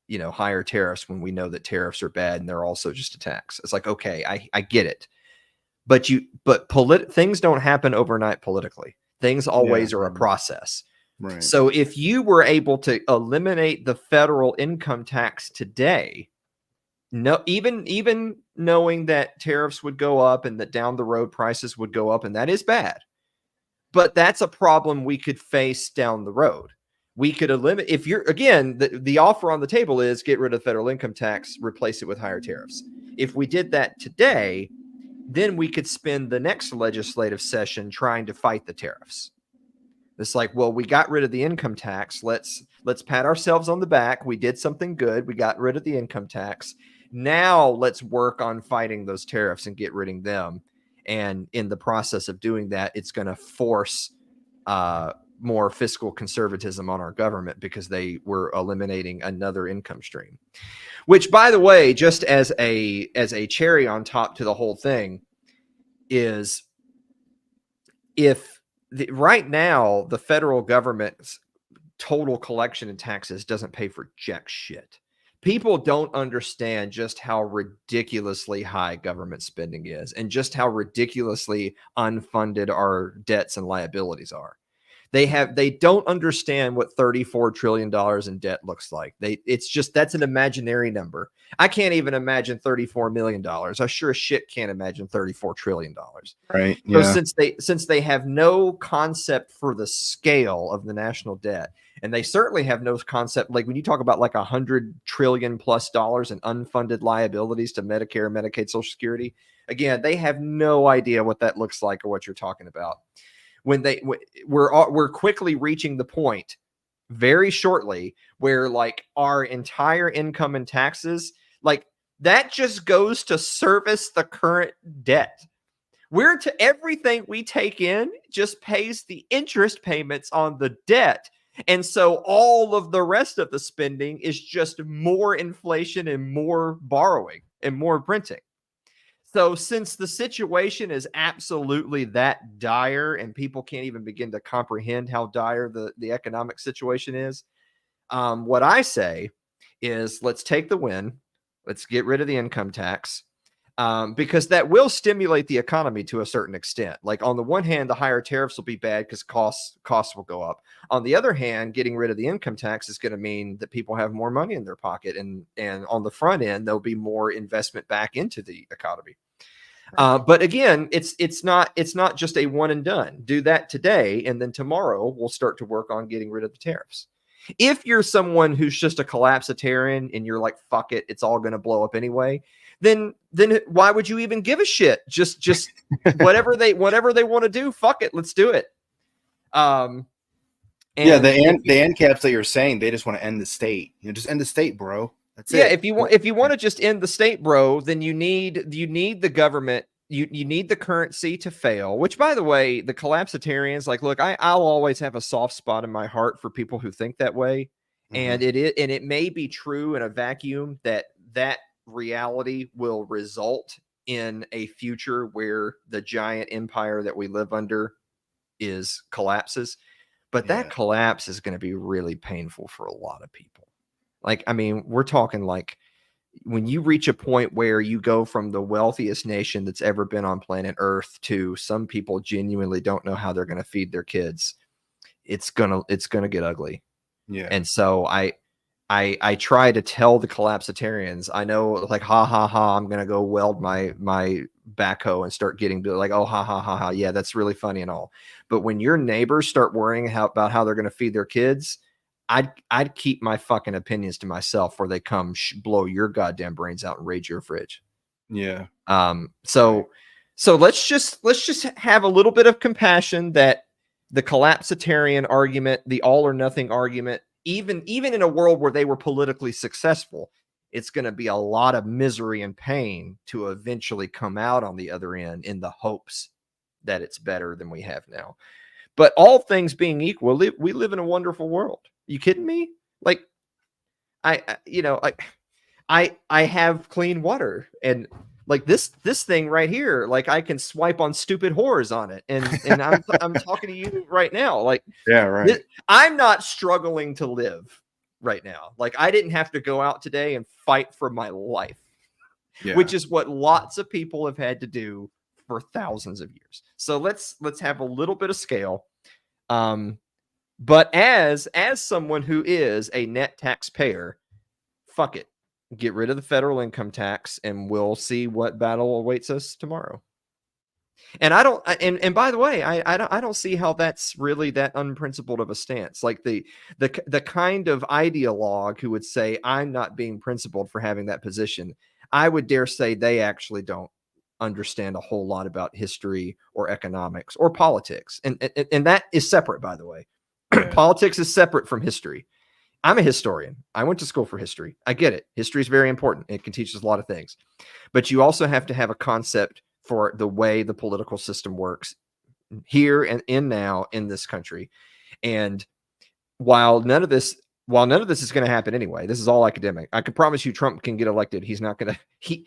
higher tariffs, when we know that tariffs are bad and they're also just a tax. It's like, okay, I get it. things don't happen overnight politically. Things always are a process. Right. So if you were able to eliminate the federal income tax today, even knowing that tariffs would go up and that down the road prices would go up, and that is bad, but that's a problem we could face down the road. We could eliminate, if you're, again, the offer on the table is get rid of federal income tax, replace it with higher tariffs. If we did that today, then we could spend the next legislative session trying to fight the tariffs. It's like, well, we got rid of the income tax. Let's pat ourselves on the back. We did something good. We got rid of the income tax. Now let's work on fighting those tariffs and get rid of them. And in the process of doing that, it's going to force more fiscal conservatism on our government because they were eliminating another income stream. Which, by the way, just as a cherry on top to the whole thing, is if right now the federal government's total collection in taxes doesn't pay for jack shit. People don't understand just how ridiculously high government spending is and just how ridiculously unfunded our debts and liabilities are. They don't understand what $34 trillion in debt looks like. It's just, that's an imaginary number. I can't even imagine $34 million. I sure as shit can't imagine $34 trillion. Right. Yeah. So since they have no concept for the scale of the national debt, and they certainly have no concept, like when you talk about like $100 trillion plus in unfunded liabilities to Medicare, Medicaid, Social Security, again, they have no idea what that looks like or what you're talking about. We're quickly reaching the point very shortly where like our entire income and taxes, like that just goes to service the current debt. Everything we take in just pays the interest payments on the debt. And so all of the rest of the spending is just more inflation and more borrowing and more printing. So since the situation is absolutely that dire and people can't even begin to comprehend how dire the economic situation is, what I say is let's take the win. Let's get rid of the income tax because that will stimulate the economy to a certain extent. Like on the one hand, the higher tariffs will be bad because costs will go up. On the other hand, getting rid of the income tax is going to mean that people have more money in their pocket. And on the front end, there'll be more investment back into the economy. But again, it's not just a one and done. Do that today, and then tomorrow we'll start to work on getting rid of the tariffs. If you're someone who's just a collapsitarian and you're like, fuck it, it's all going to blow up anyway, then why would you even give a shit? Just whatever they want to do, fuck it, let's do it. The end caps that you're saying, they just want to end the state. Just end the state, bro. That's it. If you want to just end the state, bro, then you need the government. You need the currency to fail, which, by the way, the collapsitarians, like, look, I'll always have a soft spot in my heart for people who think that way. Mm-hmm. And it may be true in a vacuum that reality will result in a future where the giant empire that we live under collapses. But that collapse is going to be really painful for a lot of people. Like, I mean, we're talking like when you reach a point where you go from the wealthiest nation that's ever been on planet Earth to some people genuinely don't know how they're going to feed their kids, it's gonna get ugly. Yeah. And so I try to tell the collapsitarians, I know, like, I'm going to go weld my backhoe and start getting like, oh, ha. Yeah, that's really funny and all. But when your neighbors start worrying about how they're going to feed their kids, I'd keep my fucking opinions to myself before they come blow your goddamn brains out and raid your fridge. Yeah. So let's just have a little bit of compassion that the collapsitarian argument, the all or nothing argument, even in a world where they were politically successful, it's going to be a lot of misery and pain to eventually come out on the other end in the hopes that it's better than we have now. But all things being equal, we live in a wonderful world. You kidding me? Like, I have clean water, and like this thing right here, like I can swipe on stupid whores on it, and I'm talking to you right now. Like, yeah, right. I'm not struggling to live right now. Like, I didn't have to go out today and fight for my life, which is what lots of people have had to do for thousands of years. So let's have a little bit of scale. But as someone who is a net taxpayer, fuck it. Get rid of the federal income tax and we'll see what battle awaits us tomorrow. And I don't, and by the way, I don't see how that's really that unprincipled of a stance. Like the kind of ideologue who would say, I'm not being principled for having that position. I would dare say they actually don't understand a whole lot about history or economics or politics. And that is separate, by the way. Yeah. Politics is separate from history. I'm a historian. I went to school for history. I get it. History is very important. It can teach us a lot of things. But you also have to have a concept for the way the political system works here and now in this country. And while none of this is going to happen anyway, this is all academic. I can promise you Trump can get elected. He's not going to, he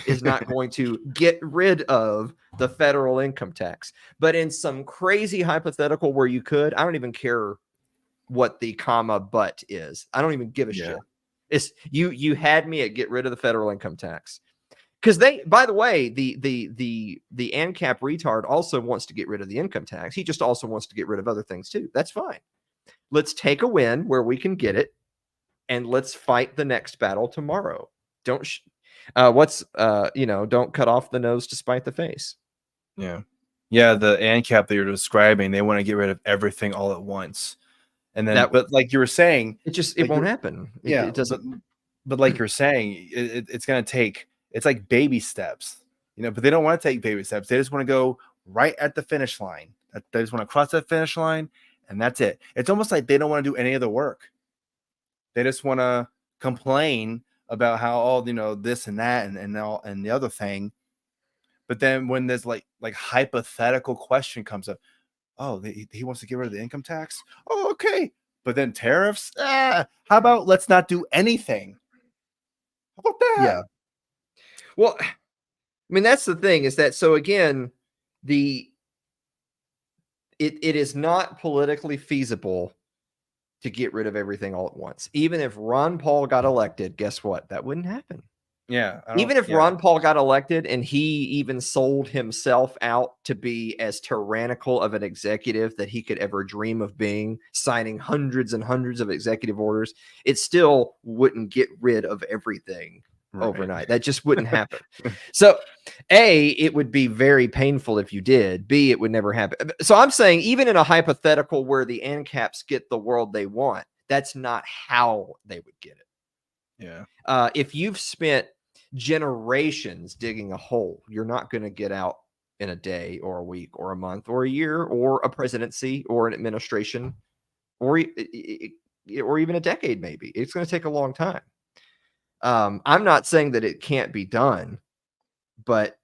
is not going to get rid of the federal income tax. But in some crazy hypothetical where you could, I don't even care what the comma but is. I don't even give a shit. It's you had me at get rid of the federal income tax. Because they, by the way, the ANCAP retard also wants to get rid of the income tax. He just also wants to get rid of other things too. That's fine. Let's take a win where we can get it, and let's fight the next battle tomorrow. Don't don't cut off the nose to spite the face. Yeah. The ANCAP that you're describing, they want to get rid of everything all at once. And then, but like you were saying, it won't happen. It doesn't. But like you're saying, it's going to take. It's like baby steps, But they don't want to take baby steps. They just want to go right at the finish line. They just want to cross that finish line, and that's it. It's almost like they don't want to do any of the work. They just want to complain about how this and that and the other thing. But then when there's like hypothetical question comes up. Oh, he wants to get rid of the income tax. Oh, okay. But then tariffs. How about let's not do anything? How about that? Yeah. Well, I mean, that's the thing is that, so again, it is not politically feasible to get rid of everything all at once. Even if Ron Paul got elected, guess what? That wouldn't happen. Yeah. Even if Ron Paul got elected and he even sold himself out to be as tyrannical of an executive that he could ever dream of being, signing hundreds and hundreds of executive orders, it still wouldn't get rid of everything overnight. That just wouldn't happen. So A, it would be very painful if you did. B, it would never happen. So I'm saying even in a hypothetical where the ANCAPs get the world they want, that's not how they would get it. Yeah. If you've spent generations digging a hole, you're not going to get out in a day or a week or a month or a year or a presidency or an administration or even a decade. Maybe it's going to take a long time. I'm not saying that it can't be done, but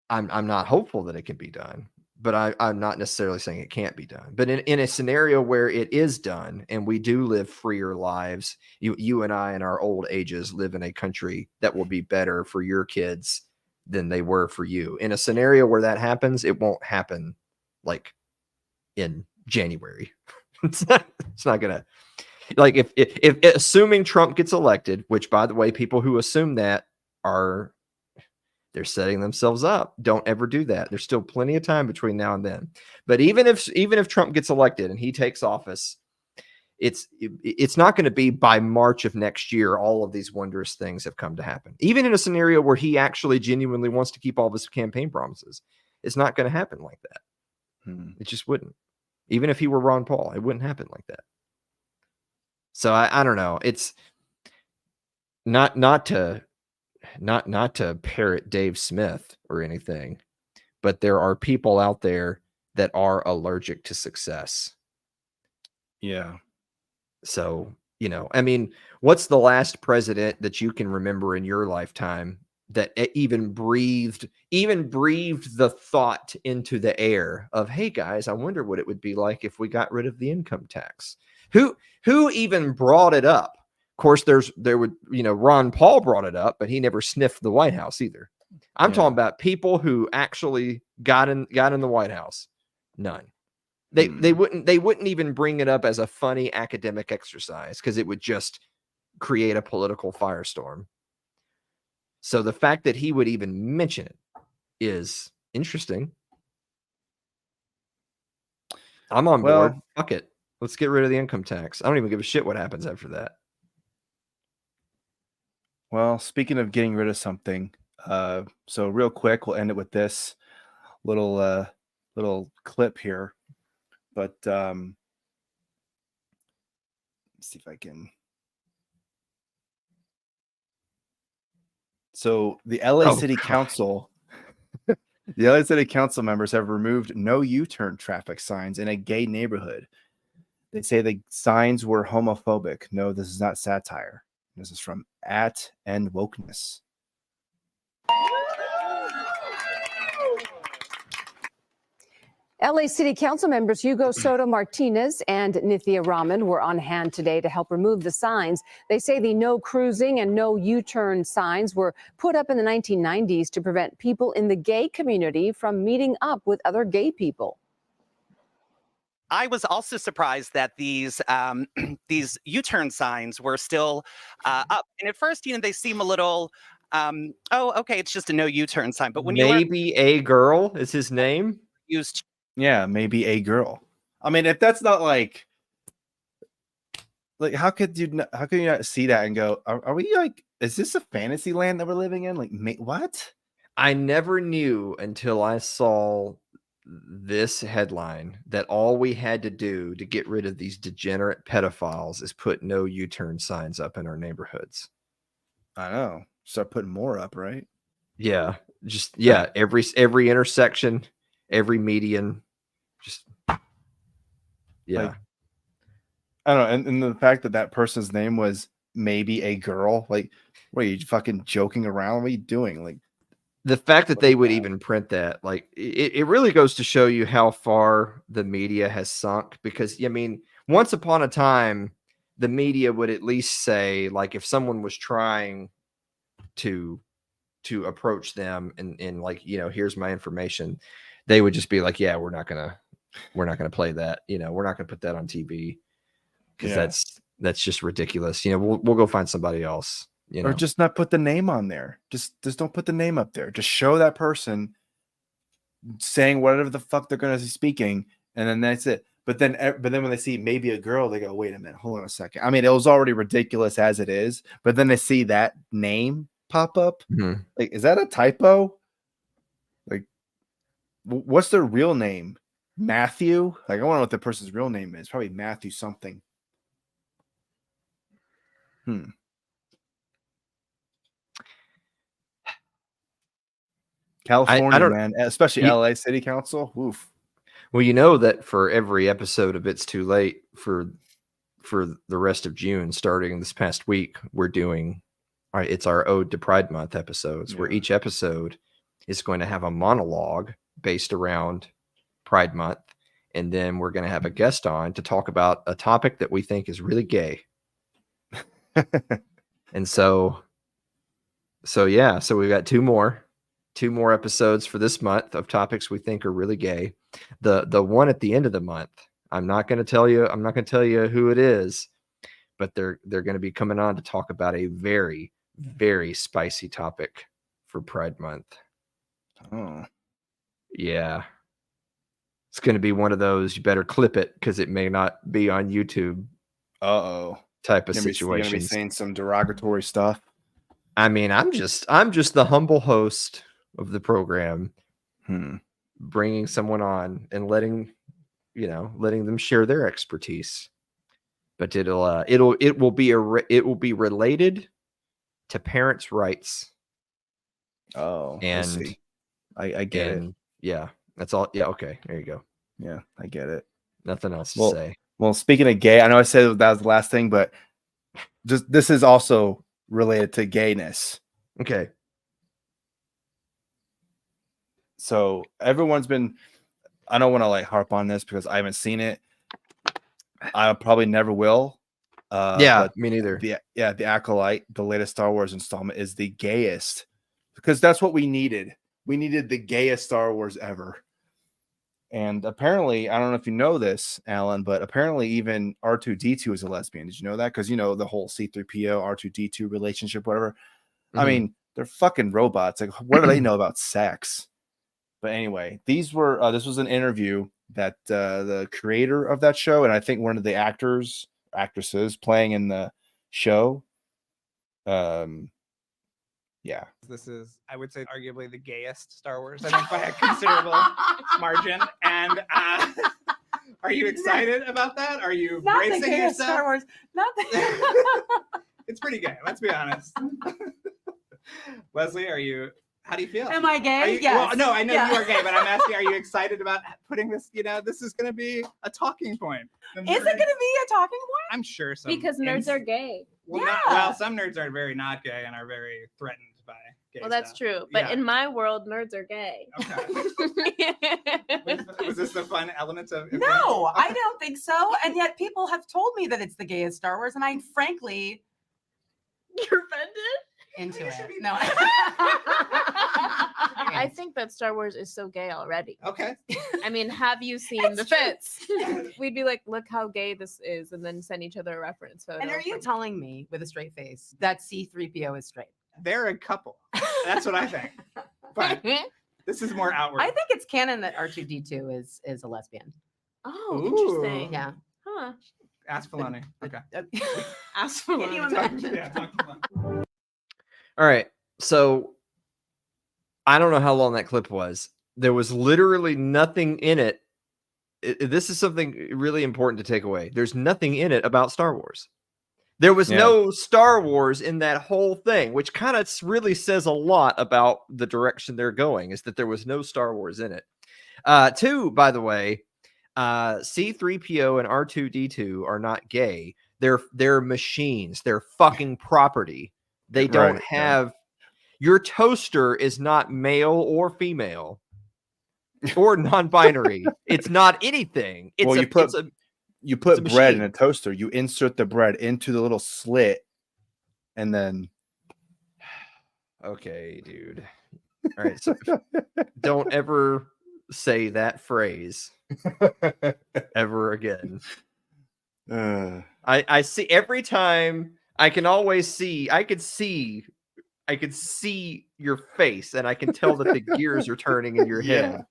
I'm not hopeful that it can be done. But I'm not necessarily saying it can't be done. But in a scenario where it is done and we do live freer lives, you and I in our old ages live in a country that will be better for your kids than they were for you. In a scenario where that happens, it won't happen like in January. It's not gonna, like, if assuming Trump gets elected, which by the way, people who assume that they're setting themselves up. Don't ever do that. There's still plenty of time between now and then. But even if Trump gets elected and he takes office, it's not going to be by March of next year all of these wondrous things have come to happen. Even in a scenario where he actually genuinely wants to keep all of his campaign promises, it's not going to happen like that. It just wouldn't. Even if he were Ron Paul, it wouldn't happen like that. So I don't know. It's not to parrot Dave Smith or anything, but there are people out there that are allergic to success. Yeah. So, I mean, what's the last president that you can remember in your lifetime that even breathed the thought into the air of, hey guys, I wonder what it would be like if we got rid of the income tax? Who even brought it up? Of course, Ron Paul brought it up, but he never sniffed the White House either. I'm talking about people who actually got in the White House. None. They wouldn't even bring it up as a funny academic exercise because it would just create a political firestorm. So the fact that he would even mention it is interesting. I'm on board. Fuck it. Let's get rid of the income tax. I don't even give a shit what happens after that. Well, speaking of getting rid of something, so real quick, we'll end it with this little clip here. But let's see if I can. So the LA City Council, the LA City Council members have removed no U-turn traffic signs in a gay neighborhood. They say the signs were homophobic. No, this is not satire. This is from @EndWokeness. LA City Council members Hugo Soto Martinez and Nithya Raman were on hand today to help remove the signs. They say the no cruising and no U-turn signs were put up in the 1990s to prevent people in the gay community from meeting up with other gay people. I was also surprised that these these U-turn signs were still up. And at first, they seem a little, oh, okay, it's just a no U-turn sign. But when maybe a girl is his name used. Yeah, maybe a girl. I mean, if that's not like how could you not see that and go, are we like, is this a fantasy land that we're living in? Like, what? I never knew until I saw this headline that all we had to do to get rid of these degenerate pedophiles is put no U-turn signs up in our neighborhoods. I know. Start putting more up, right? Yeah. Just every intersection, every median, just I don't know. And the fact that person's name was maybe a girl, like, what are you fucking joking around? What are you doing? Like, the fact that they would even print that, like, it really goes to show you how far the media has sunk. Because, I mean, once upon a time, the media would at least say, like, if someone was trying to approach them and like, here's my information, they would just be like, yeah, we're not gonna play that. We're not gonna put that on TV because that's just ridiculous. We'll go find somebody else. Or just not put the name on there. Just don't put the name up there. Just show that person saying whatever the fuck they're going to be speaking, and then that's it. But then when they see maybe a girl, they go, wait a minute, hold on a second. I mean, it was already ridiculous as it is, but then they see that name pop up. Mm-hmm. Like, is that a typo? Like, what's their real name? Matthew? Like, I want to know what the person's real name is. Probably Matthew something. California, man, especially LA City Council. Oof. Well, that for every episode of It's Too Late for the rest of June, starting this past week, we're doing it's our Ode to Pride Month episodes, where each episode is going to have a monologue based around Pride Month, and then we're going to have a guest on to talk about a topic that we think is really gay. And so we've got two more episodes for this month of topics we think are really gay. The one at the end of the month, I'm not going to tell you who it is, but they're going to be coming on to talk about a very, very spicy topic for Pride Month. Oh, yeah. It's going to be one of those, you better clip it because it may not be on YouTube. Type of situations. You're going to be saying some derogatory stuff. I mean, I'm just the humble host of the program, bringing someone on and letting them share their expertise. But it will be related to parents' rights. Oh, and I get it. Yeah, that's all. Yeah, okay, there you go. Yeah, I get it. Nothing else to say. Well, speaking of gay, I know I said that was the last thing, but this is also related to gayness. Okay. So everyone's been, I don't want to like harp on this because I haven't seen it. I probably never will. But me neither. The Acolyte, the latest Star Wars installment, is the gayest because that's what we needed. We needed the gayest Star Wars ever. And apparently, I don't know if you know this, Alan, but apparently even R2-D2 is a lesbian. Did you know that? Because, the whole C-3PO, R2-D2 relationship, whatever. Mm-hmm. I mean, They're fucking robots. Like, what do they know about sex? But anyway, this was an interview that the creator of that show, and I think one of the actresses playing in the show. Yeah. This is, I would say, arguably the gayest Star Wars, I think, by a considerable margin. And are you excited about that? Are you Not the bracing gayest yourself? Star Wars. Not the It's pretty gay, let's be honest. Leslie, how do you feel? Am I gay? Yes. Well, no, I know Yeah. you are gay, but I'm asking, are you excited about putting this, this is going to be a talking point. Is it going to be a talking point? I'm sure so. Because nerds are gay. Well, Yeah. some nerds are very not gay and are very threatened by gay Well, that's stuff. true. But Yeah. in my world, nerds are gay. Okay. Was this the fun elements of? No, I don't think so. And yet people have told me that it's the gayest Star Wars, and I frankly You're offended? into it. No. I think that Star Wars is so gay already. Okay. I mean, have you seen the fits? We'd be like, look how gay this is, and then send each other a reference photo. And are you telling me with a straight face that C-3PO is straight? They're a couple. That's what I think. But this is more outward. I think it's canon that R2D2 is a lesbian. Oh, Ooh. interesting. Yeah. Huh. Ask Filoni. Okay. Ask for Can you one. imagine? Yeah, talk to Filoni. All right. So I don't know how long that clip was. There was literally nothing in it. This is something really important to take away. There's nothing in it about Star Wars. There was no Star Wars in that whole thing, which kind of really says a lot about the direction they're going, is that there was no Star Wars in it. Two, by the way, C-3PO and R2-D2 are not gay. They're machines. They're fucking property. They don't have... Your toaster is not male or female or non-binary. It's not anything. It's you put bread in machine. a toaster. You insert the bread into the little slit, and then. Okay, dude. All right. So don't ever say that phrase ever again. I see every time. I could see your face, and I can tell that the gears are turning in your head.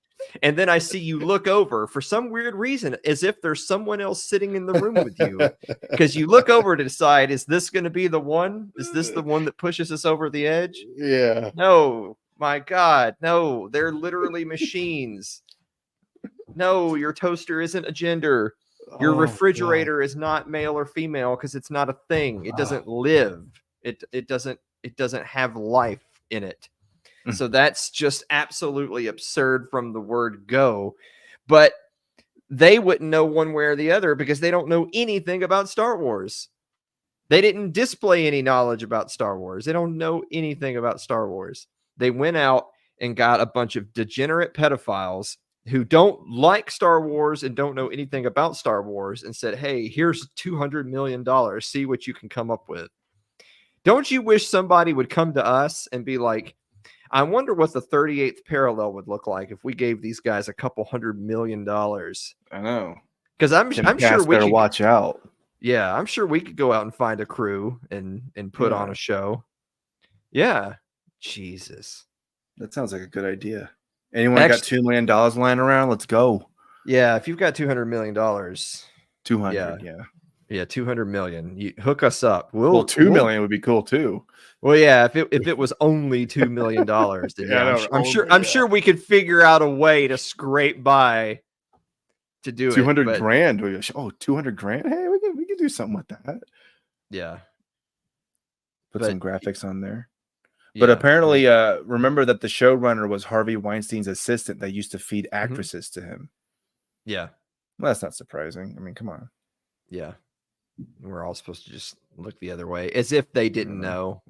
And then I see you look over for some weird reason, as if there's someone else sitting in the room with you, because you look over to decide, is this going to be the one? Is this the one that pushes us over the edge? Yeah. No, my God, no, they're literally machines. No, your toaster isn't a gender. Your refrigerator is not male or female because it's not a thing. It doesn't live. It doesn't have life in it. So that's just absolutely absurd from the word go. But they wouldn't know one way or the other because they don't know anything about Star Wars. They didn't display any knowledge about Star Wars. They don't know anything about Star Wars. They went out and got a bunch of degenerate pedophiles who don't like Star Wars and don't know anything about Star Wars and said, hey, here's $200 million. See what you can come up with. Don't you wish somebody would come to us and be like, I wonder what the 38th parallel would look like if we gave these guys a couple $100 million. I know. Because I'm sure we better could watch out. Yeah, I'm sure we could go out and find a crew and put on a show. Yeah. Jesus. That sounds like a good idea. Anyone got $2 million lying around? Let's go. Yeah, if you've got $200 million. 200, yeah. Yeah, 200 million. You hook us up. Well, 2 million would be cool too. Well, yeah, if it was only $2 million, then I'm sure we could figure out a way to scrape by to do 200 it. grand. 200 grand. Hey, we can do something with that. Yeah. Put some graphics on there. But apparently, remember that the showrunner was Harvey Weinstein's assistant that used to feed actresses to him. Yeah. Well, that's not surprising. I mean, come on. Yeah. We're all supposed to just look the other way, as if they didn't know,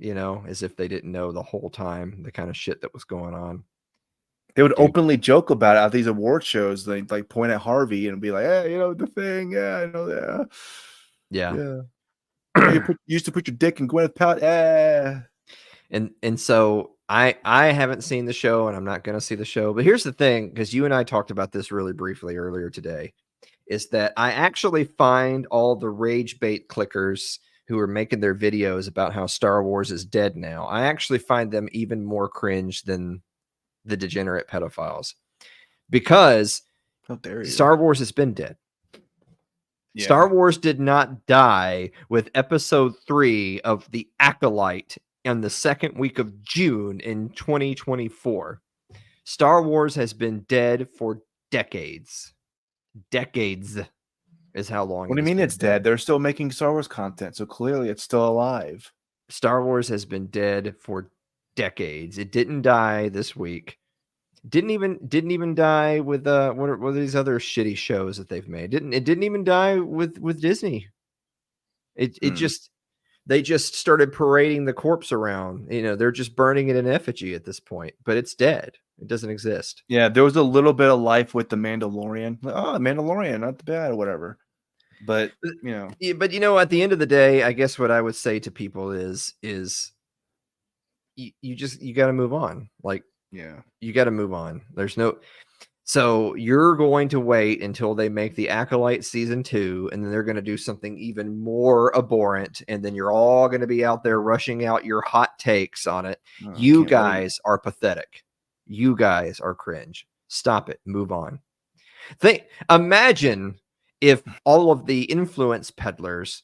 as if they didn't know the whole time the kind of shit that was going on. They would openly joke about it at these award shows. They like point at Harvey and be like, "Hey, the thing, yeah, I know that, yeah. You used to put your dick in Gwyneth Paltrow, And so I haven't seen the show, and I'm not going to see the show. But here's the thing, because you and I talked about this really briefly earlier today, is that I actually find all the rage bait clickers who are making their videos about how Star Wars is dead now. I actually find them even more cringe than the degenerate pedophiles, because How dare you? Star Wars has been dead. Yeah. Star Wars did not die with episode 3 of The Acolyte in the second week of June in 2024. Star Wars has been dead for decades. Decades is how long. What do you mean it's dead? They're still making Star Wars content, so clearly it's still alive. Star Wars has been dead for decades. It didn't die this week. Didn't even die with what are these other shitty shows that they've made? It didn't even die with Disney. It just, they just started parading the corpse around. You know, they're just burning it in effigy at this point, but it's dead. It doesn't exist. Yeah, there was a little bit of life with the Mandalorian. Like, oh, Mandalorian, not bad or whatever. But you know, yeah, but you know, at the end of the day, I guess what I would say to people is you got to move on. Like, yeah, you got to move on. There's no, so you're going to wait until they make The Acolyte season 2, and then they're going to do something even more abhorrent, and then you're all going to be out there rushing out your hot takes on it. Oh, You guys are pathetic. You guys are cringe. Stop it. Move on. Imagine if all of the influence peddlers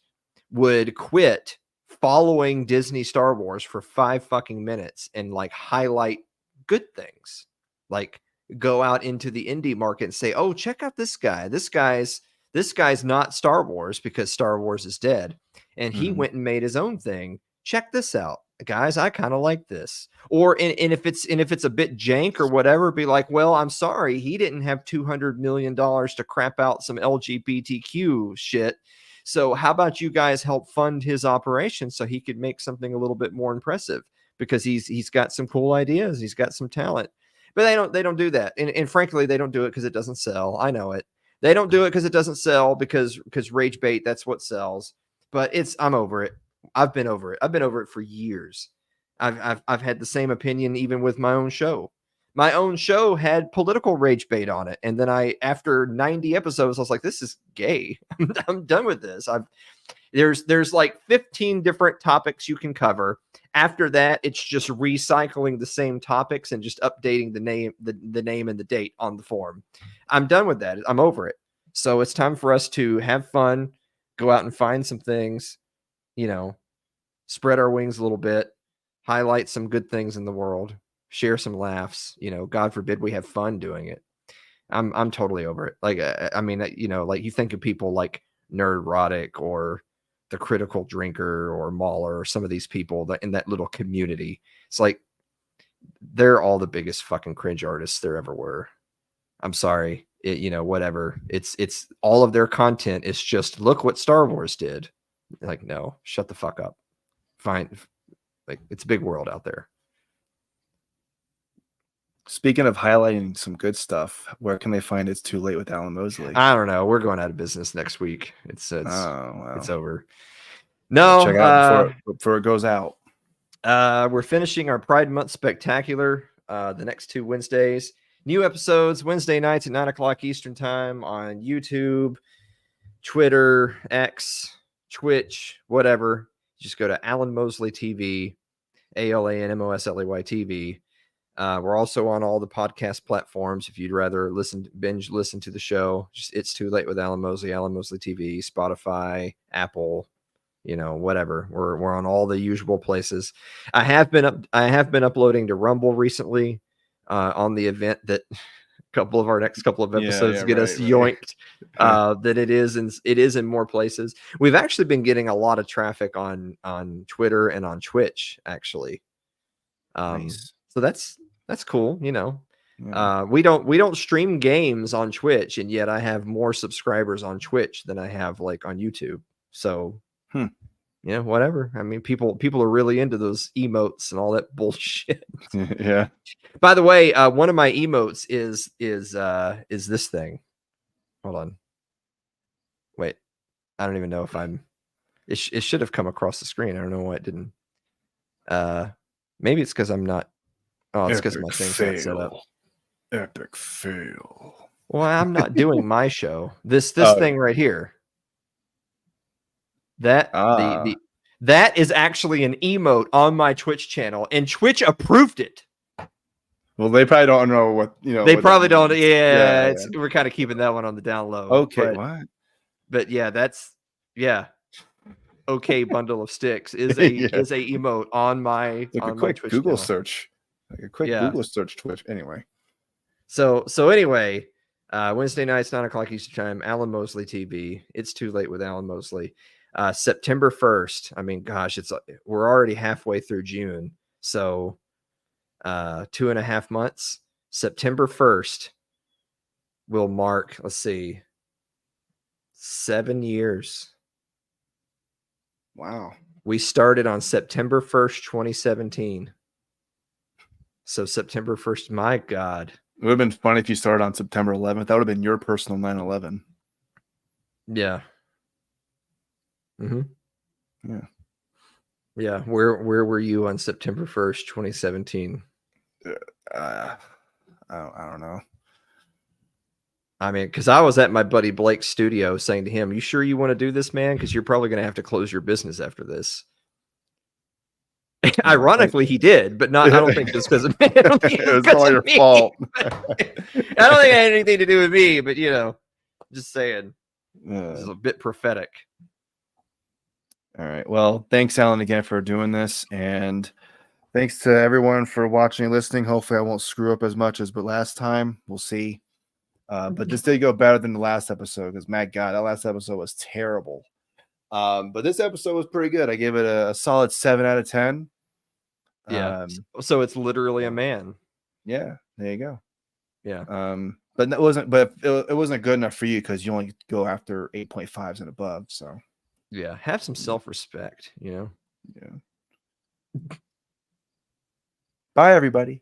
would quit following Disney Star Wars for 5 fucking minutes and like highlight good things. Like, go out into the indie market and say, "Oh, check out this guy. This guy's not Star Wars because Star Wars is dead, and he went and made his own thing. Check this out, guys. I kind of like this." Or and if it's a bit jank or whatever, be like, "Well, I'm sorry, he didn't have $200 million to crap out some LGBTQ shit. So how about you guys help fund his operation so he could make something a little bit more impressive, because he's got some cool ideas, he's got some talent." But they don't do that. And frankly, they don't do it because it doesn't sell. I know it. They don't do it because it doesn't sell, because rage bait, that's what sells. But I'm over it. I've been over it. I've been over it for years. I've had the same opinion even with my own show. My own show had political rage bait on it. And then after 90 episodes, I was like, this is gay. I'm done with this. There's like 15 different topics you can cover. After that, it's just recycling the same topics and just updating the name and the date on the form. I'm done with that. I'm over it. So it's time for us to have fun, go out and find some things, you know, spread our wings a little bit, highlight some good things in the world, share some laughs. You know, God forbid we have fun doing it. I'm totally over it. Like, I mean, you know, like you think of people like Nerdrotic or the Critical Drinker or Mauler or some of these people that in that little community. It's like they're all the biggest fucking cringe artists there ever were. I'm sorry. You know, whatever. It's all of their content is just, look what Star Wars did. Like, no, shut the fuck up. Fine. Like, it's a big world out there. Speaking of highlighting some good stuff, where can they find It's Too Late with Alan Mosley? I don't know. We're going out of business next week. It's over. No, check it out before it goes out. We're finishing our Pride Month Spectacular the next 2 Wednesdays. New episodes Wednesday nights at 9:00 Eastern Time on YouTube, Twitter, X, Twitch, whatever. Just go to Alan Mosley TV, ALANMOSLEY TV. We're also on all the podcast platforms. If you'd rather binge listen to the show, just It's Too Late with Alan Mosley TV, Spotify, Apple, you know, whatever. We're on all the usual places. I have been uploading to Rumble recently on the event that our next couple of episodes get us yoinked. That it is in more places. We've actually been getting a lot of traffic on Twitter and on Twitch, actually. Nice. So that's cool, you know. Yeah. We don't stream games on Twitch, and yet I have more subscribers on Twitch than I have like on YouTube. So yeah, whatever. I mean, people are really into those emotes and all that bullshit. Yeah. By the way, one of my emotes is this thing. Hold on. Wait, I don't even know if it should have come across the screen. I don't know why it didn't. Maybe it's because I'm not. Oh, it's because my thing's not set up. Epic fail. Well, I'm not doing my show. This thing right here. That That is actually an emote on my Twitch channel, and Twitch approved it. Well, they probably don't know what They what probably that don't. means. Yeah, we're kind of keeping that one on the down low. Okay, but, what? But yeah, that's okay. Bundle of sticks is Yeah. is a emote on my Like a my quick Twitch Google channel. search. Like a quick Google search Twitch. Anyway. So anyway, Wednesday nights, 9:00 Eastern time, Alan Mosley TV. It's too late with Alan Mosley. September 1st. I mean, gosh, we're already halfway through June. So 2.5 months. September 1st will mark, let's see, 7 years. Wow. We started on September 1st, 2017. So September 1st, my God. It would have been fun if you started on September 11th. That would have been your personal 9/11. Yeah. Mm-hmm. Yeah. Yeah. Where were you on September 1st, 2017? I don't know. I mean, because I was at my buddy Blake's studio saying to him, "You sure you want to do this, man? Because you're probably going to have to close your business after this." Ironically, he did, but not. I don't think just because of me. It was all your fault. I don't think it had anything to do with me, but just saying, this is a bit prophetic. All right. Well, thanks, Alan, again for doing this, and thanks to everyone for watching and listening. Hopefully, I won't screw up as much as but last time. We'll see. But this did go better than the last episode because, my God, that last episode was terrible. But this episode was pretty good. I give it a solid 7 out of 10. Yeah. So it's literally a man. Yeah. There you go. Yeah. But that wasn't. But it wasn't good enough for you because you only go after 8.5s and above. So. Yeah. Have some self-respect. Yeah. Bye, everybody.